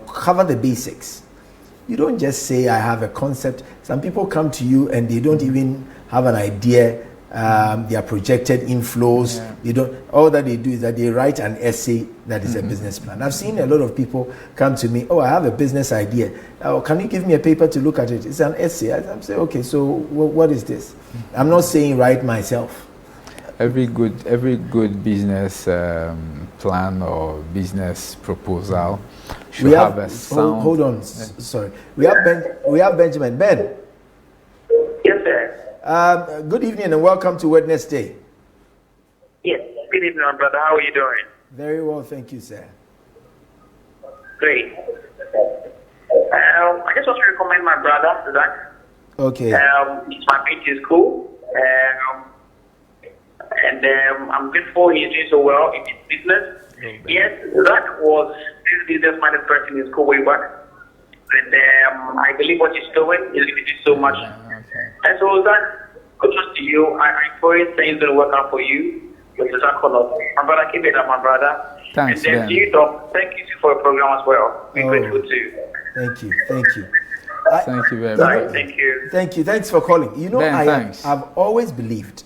Cover the basics. You don't just say I have a concept. Some people come to you and they don't even have an idea their projected inflows. They don't. All that they do is that they write an essay that is a business plan. I've seen a lot of people come to me. Oh, I have a business idea. Oh, can you give me a paper to look at it? It's an essay. I'm saying, okay. So what is this? I'm not saying write myself. Every good business plan or business proposal should have a sound. Hold on. Sorry. We have Benjamin. Ben. Yes, sir. Good evening and welcome to Wednesday. Yes. Good evening, my brother. How are you doing? Very well, thank you, sir. Great. I just want to recommend my brother, Zach. Okay. He's my mate in school. And I'm grateful he's doing so well in his business. Yes, Zach was this business-minded person in school way back. And I believe what he's doing is going to do so much. And so, Zach, kudos to you. I pray things will work out for you with the ZACONUT. My brother, keep it up, my brother. Thanks, and then to you, Doc, thank you for your program as well. We're grateful too. Thank you. Thank you very much. Thank you. Thank you. Thanks for calling. You know, Ben, I've always believed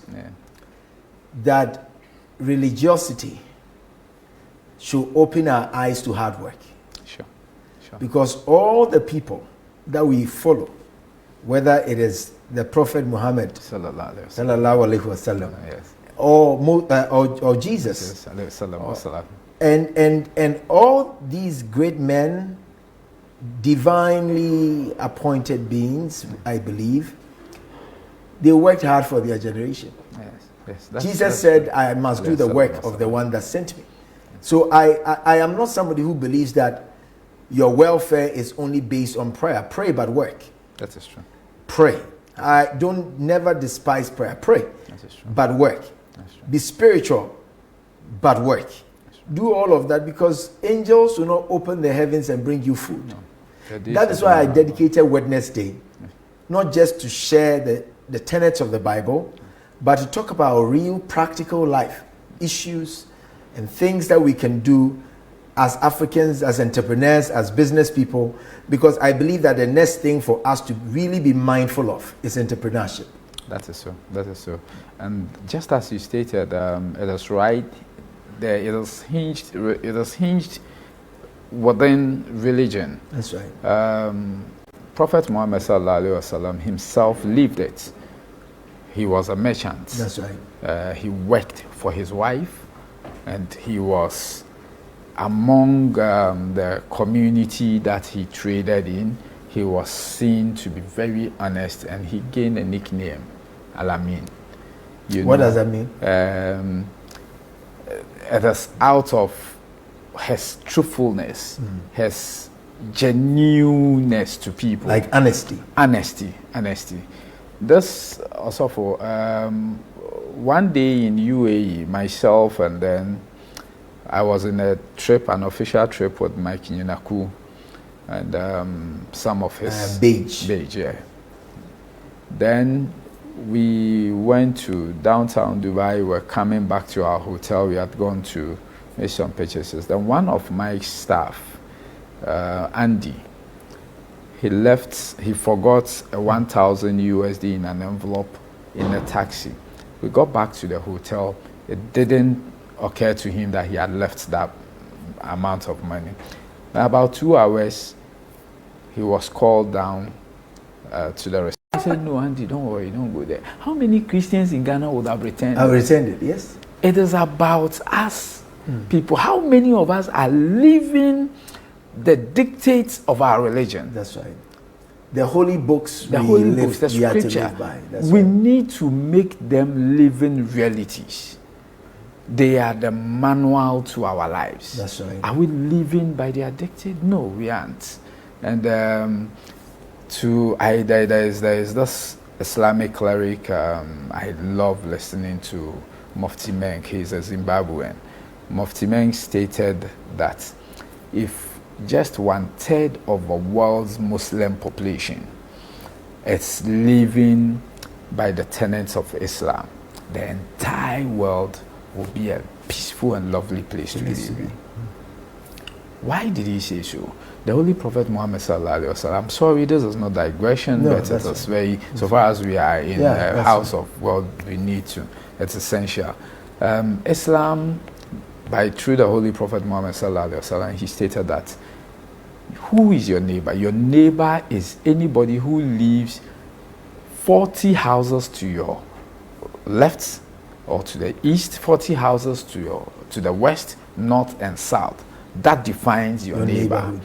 that religiosity should open our eyes to hard work. Sure. Because all the people that we follow, whether it is the Prophet Muhammad sallallahu alaihi wasallam, or Jesus, and all these great men, divinely appointed beings, I believe, they worked hard for their generation. Yes, Jesus said, I must do the work of the one that sent me. So I am not somebody who believes that your welfare is only based on prayer. Pray, but work. That is true. Pray. I don't never despise prayer. Pray, but work. Be spiritual, but work. Do all of that because angels will not open the heavens and bring you food. No. That is why I dedicated Wednesday, not just to share the tenets of the Bible, but to talk about real practical life issues and things that we can do as Africans, as entrepreneurs, as business people, because I believe that the next thing for us to really be mindful of is entrepreneurship. That is so. And just as you stated, it is right. It is hinged within religion. That's right. Prophet Muhammad sallallahu alaihi wasallam himself lived it. He was a merchant. That's right. He worked for his wife, and he was among the community that he traded in. He was seen to be very honest, and he gained a nickname, Alamin. What does that mean? It is out of his truthfulness, his genuineness to people. Like honesty. Honesty. This also for one day in UAE, myself and then I was in a trip, an official trip with Mike Nyinaku and some of his Beige, yeah. Then we went to downtown Dubai. We were coming back to our hotel. We had gone to make some purchases. Then one of Mike's staff, Andy, he forgot a 1,000 USD in an envelope in a taxi. We got back to the hotel. It didn't occur to him that he had left that amount of money. Now, about 2 hours, he was called down to the restaurant. I said, no, Andy, don't worry, don't go there. How many Christians in Ghana would have returned? I've returned it, yes. It is about us, people. How many of us are living the dictates of our religion? That's right. The holy books, the scripture. We need to make them living realities. They are the manual to our lives. That's right. Are we living by their dictate? No, we aren't. And there is this Islamic cleric. I love listening to Mufti Menk. He's a Zimbabwean. Mufti Menk stated that if just 1/3 of the world's Muslim population is living by the tenets of Islam, the entire world will be a peaceful and lovely place to live in. Why did he say so? The Holy Prophet Muhammad sallallahu alaihi wasallam. I'm sorry, this is not digression, but it is very. So far as we are in the house of God, we need to. It's essential. Islam, through the Holy Prophet Muhammad sallallahu alaihi wasallam, he stated that who is your neighbor? Your neighbor is anybody who lives 40 houses to your left or to the east, 40 houses to the west, north, and south. That defines your neighbor.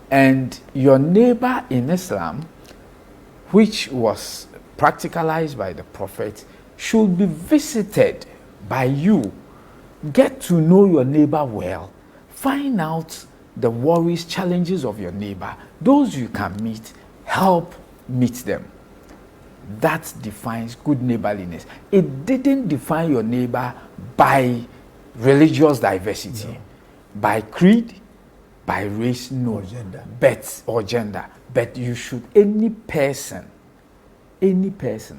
And your neighbor in Islam, which was practicalized by the Prophet, should be visited by you. Get to know your neighbor well. Find out the worries, challenges of your neighbor. Those you can meet, help meet them. That defines good neighborliness. It didn't define your neighbor by religious diversity, by creed, by race, no, or gender. But you should, any person,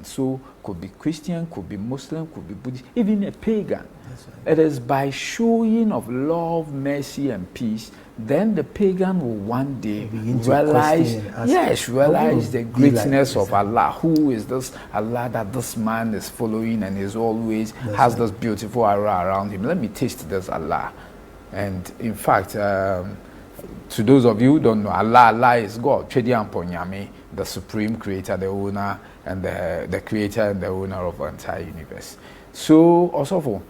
so could be Christian, could be Muslim, could be Buddhist, even a pagan. Right. It is by showing of love, mercy, and peace, then the pagan will one day realize the greatness of Allah. Who is this Allah that this man is following and is always has this beautiful aura around him? Let me taste this Allah. And in fact, to those of you who don't know, Allah is God. The supreme creator, the owner, and the creator and the owner of the entire universe. So, also,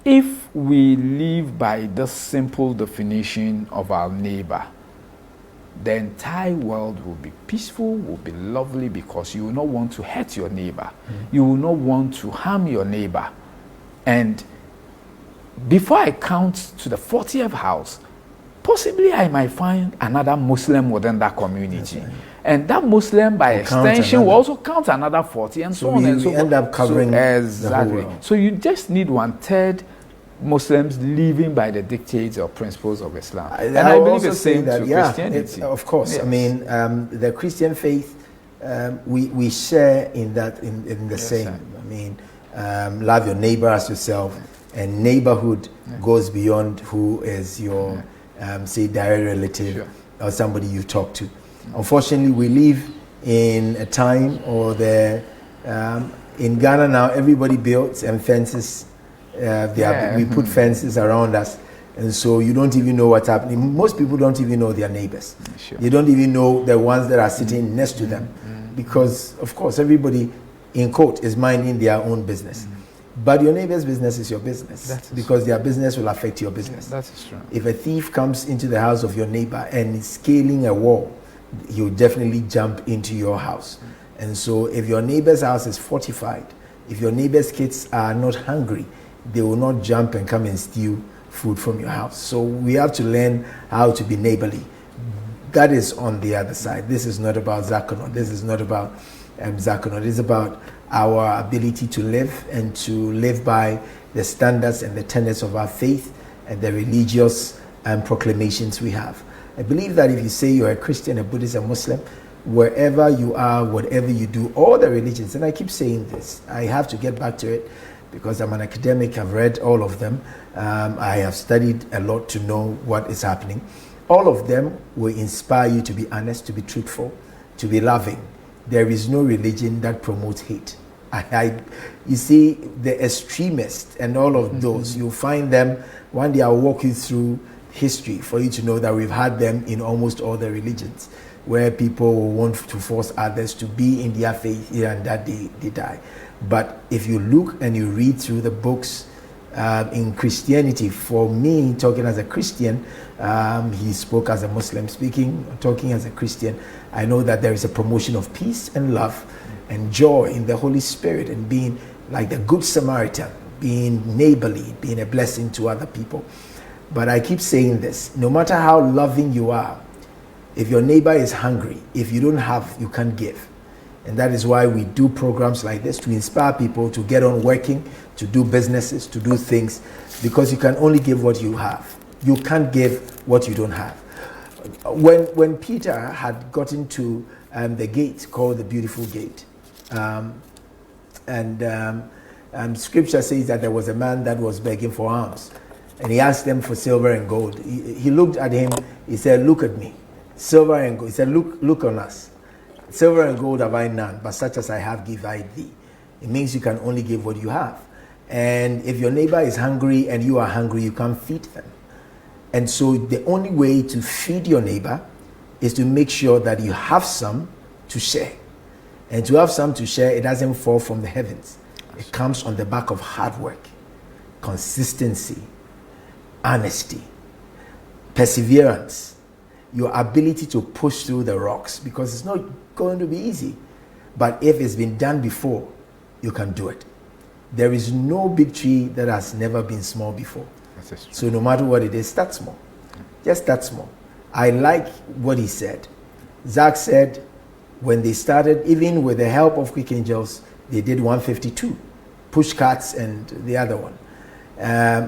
if we live by this simple definition of our neighbor, the entire world will be peaceful, will be lovely, because you will not want to hurt your neighbor. You will not want to harm your neighbor. And before I count to the 40th house, possibly I might find another Muslim within that community. And that Muslim, by extension, will also count another 40, and so on and so on. End up covering exactly. The whole world. So you just need 1/3 Muslims living by the dictates or principles of Islam. And I believe the same to Christianity. Of course. Yes. I mean, the Christian faith, we share in that, in the same. Sir. I mean, love your neighbor as yourself, and neighborhood goes beyond who is your, say, direct relative or somebody you talk to. Unfortunately, we live in a time in Ghana now, everybody builds and fences. We put fences around us, and so you don't even know what's happening. Most people don't even know their neighbors. They don't even know the ones that are sitting next to them, because, of course, everybody, in quote, is minding their own business. But your neighbor's business is your business, because their business will affect your business. That is true. If a thief comes into the house of your neighbor and is scaling a wall, he'll definitely jump into your house. And so if your neighbor's house is fortified, if your neighbor's kids are not hungry, they will not jump and come and steal food from your house. So we have to learn how to be neighborly. That is on the other side. This is not about ZACONUT. This is not about ZACONUT. It's about our ability to live, and to live by the standards and the tenets of our faith and the religious proclamations we have. I believe that if you say you're a Christian, a Buddhist, a Muslim, wherever you are, whatever you do, all the religions, and I keep saying this, I have to get back to it because I'm an academic, I've read all of them, I have studied a lot to know what is happening. All of them will inspire you to be honest, to be truthful, to be loving. There is no religion that promotes hate. You see, the extremists and all of those, you'll find them, one day I'll walk you through history for you to know that we've had them in almost all the religions, where people will want to force others to be in their faith here and that they die. But if you look and you read through the books in Christianity, for me, talking as a Christian, he spoke as a Muslim, talking as a Christian, I know that there is a promotion of peace and love and joy in the Holy Spirit, and being like the Good Samaritan, being neighborly, being a blessing to other people. But I keep saying this, no matter how loving you are, if your neighbor is hungry, if you don't have, you can't give. And that is why we do programs like this, to inspire people to get on working, to do businesses, to do things, because you can only give what you have. You can't give what you don't have. When Peter had gotten to the gate called the Beautiful Gate, scripture says that there was a man that was begging for alms, and he asked them for silver and gold. He looked at him He said, look at me. Silver and gold. He said, look on us. Silver and gold have I none, but such as I have give I thee. It means you can only give what you have. And if your neighbor is hungry and you are hungry, you can't feed them. And so the only way to feed your neighbor is to make sure that you have some to share. And to have some to share, it doesn't fall from the heavens. It comes on the back of hard work, consistency, honesty, perseverance, your ability to push through the rocks, because it's not going to be easy. But if it's been done before, you can do it. There is no big tree that has never been small before. So no matter what it is, start small. Just start small. I like what he said. Zach said when they started, even with the help of Quick Angels, they did 152, push carts and the other one.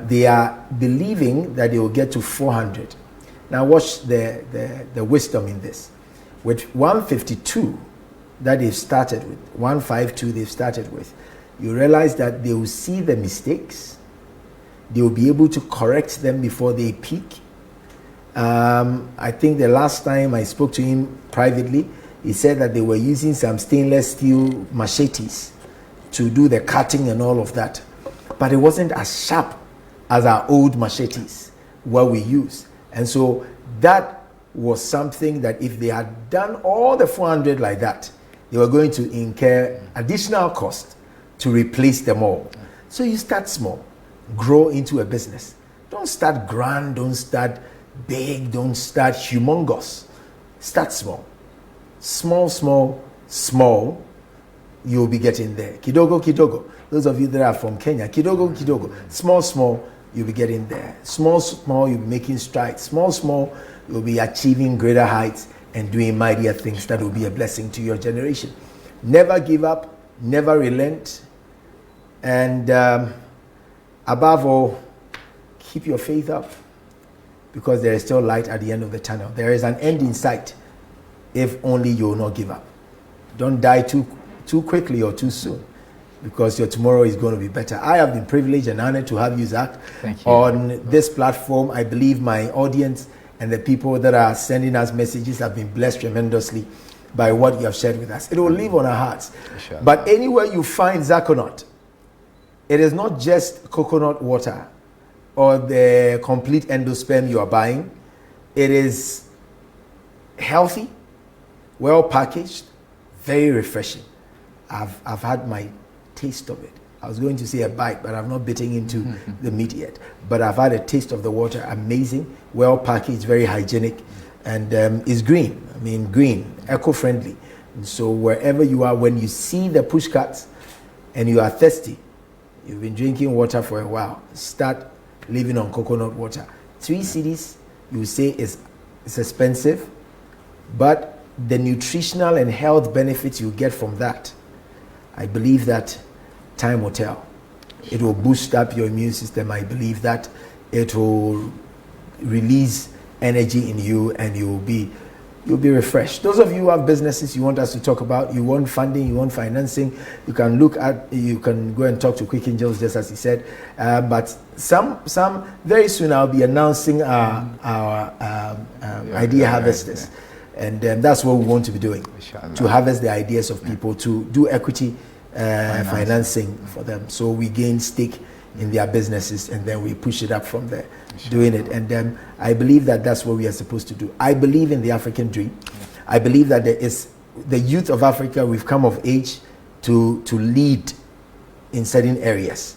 They are believing that they will get to 400. Now watch the wisdom in this. With 152 that they've started with, 152 they've started with, you realize that they will see the mistakes. They will be able to correct them before they peak. I think the last time I spoke to him privately, he said that they were using some stainless steel machetes to do the cutting and all of that. But it wasn't as sharp as our old machetes, what we use. And so that was something that if they had done all the 400 like that, they were going to incur additional cost to replace them all. So you start small, grow into a business. Don't start grand, don't start big, don't start humongous. Start small. Small, small, small, you'll be getting there. Kidogo, kidogo. Those of you that are from Kenya, kidogo, kidogo. Small, small, you'll be getting there. Small, small, you'll be making strides. Small, small, you'll be achieving greater heights and doing mightier things that will be a blessing to your generation. Never give up, never relent, and above all, keep your faith up, because there is still light at the end of the tunnel. There is an end in sight if only you will not give up. Don't die too quickly or too soon, because your tomorrow is going to be better. I have been privileged and honored to have you, Zach, on this platform. I believe my audience and the people that are sending us messages have been blessed tremendously by what you have shared with us. It will live on our hearts. Sure. But anywhere you find ZACONUT, it is not just coconut water or the complete endosperm you are buying. It is healthy, well packaged, very refreshing. I've had my taste of it. I was going to say a bite, but I'm not biting into the meat yet. But I've had a taste of the water. Amazing, well packaged, very hygienic, and it's green. I mean, green, eco-friendly. And so wherever you are, when you see the push carts and you are thirsty, you've been drinking water for a while, start living on coconut water. 3 cedis, you say it's expensive, but the nutritional and health benefits you get from that, I believe that time will tell. It will boost up your immune system. I believe that it will release energy in you, and you'll be refreshed. Those of you who have businesses you want us to talk about, you want funding, you want financing, you can go and talk to Quick Angels, just as he said. But some very soon I'll be announcing our idea harvesters. And that's what we want to be doing, to harvest the ideas of people, to do equity financing for them. So we gain stake in their businesses, and then we push it up from there, doing it. And then I believe that that's what we are supposed to do. I believe in the African dream. I believe that there is the youth of Africa, we've come of age to lead in certain areas.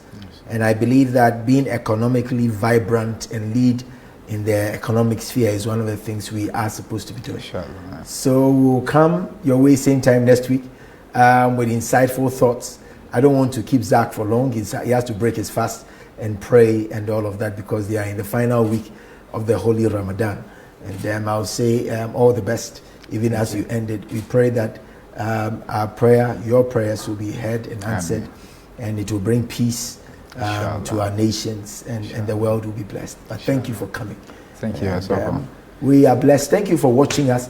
And I believe that being economically vibrant and lead in the economic sphere is one of the things we are supposed to be doing. So we'll come your way same time next week with insightful thoughts. I don't want to keep Zach for long. He has to break his fast and pray and all of that, because they are in the final week of the Holy Ramadan. And I'll say all the best, even as you end it. We pray that our prayer, your prayers will be heard and answered. And it will bring peace to our nations, and the world will be blessed. But thank you for coming. Thank you. We are blessed. Thank you for watching us.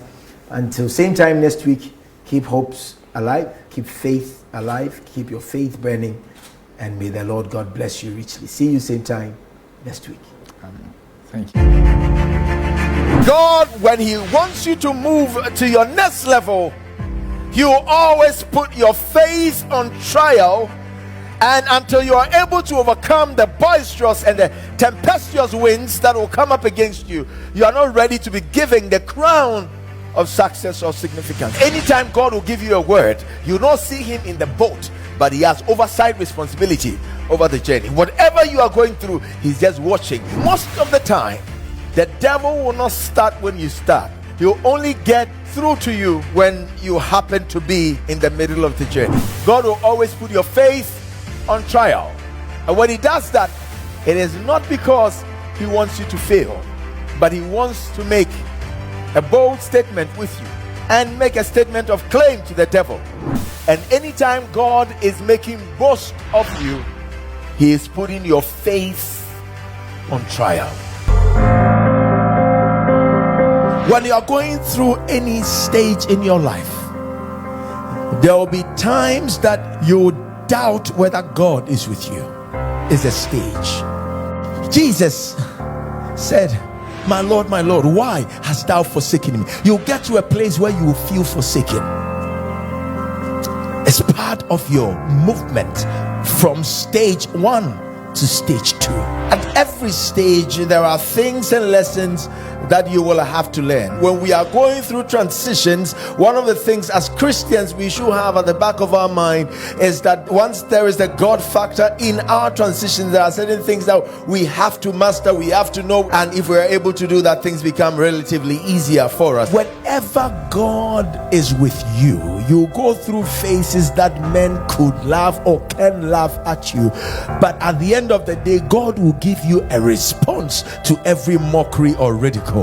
Until same time next week, keep hopes alive, keep faith alive, keep your faith burning, and may the Lord God bless you richly. See you same time next week. Thank you. God, when He wants you to move to your next level, He will always put your faith on trial, and until you are able to overcome the boisterous and the tempestuous winds that will come up against you, you are not ready to be given the crown of success or significance. Anytime God will give you a word, you don't see Him in the boat, but He has oversight responsibility over the journey. Whatever you are going through, He's just watching. Most of the time, the devil will not start when you start. He'll only get through to you when you happen to be in the middle of the journey. God will always put your faith on trial, and when He does that, it is not because He wants you to fail, but He wants to make a bold statement with you and make a statement of claim to the devil. And anytime God is making boast of you, He is putting your faith on trial. When you are going through any stage in your life, there will be times that you doubt whether God is with you. It's a stage. Jesus said, my Lord, why hast thou forsaken me? You'll get to a place where you will feel forsaken. It's part of your movement from stage 1 to stage 2. At every stage, there are things and lessons that you will have to learn. When we are going through transitions, one of the things as Christians we should have at the back of our mind is that once there is the God factor in our transitions, there are certain things that we have to master, we have to know, and if we are able to do that, things become relatively easier for us. Whenever God is with you, you go through phases that men could laugh or can laugh at you, but at the end of the day, God will give you a response to every mockery or ridicule.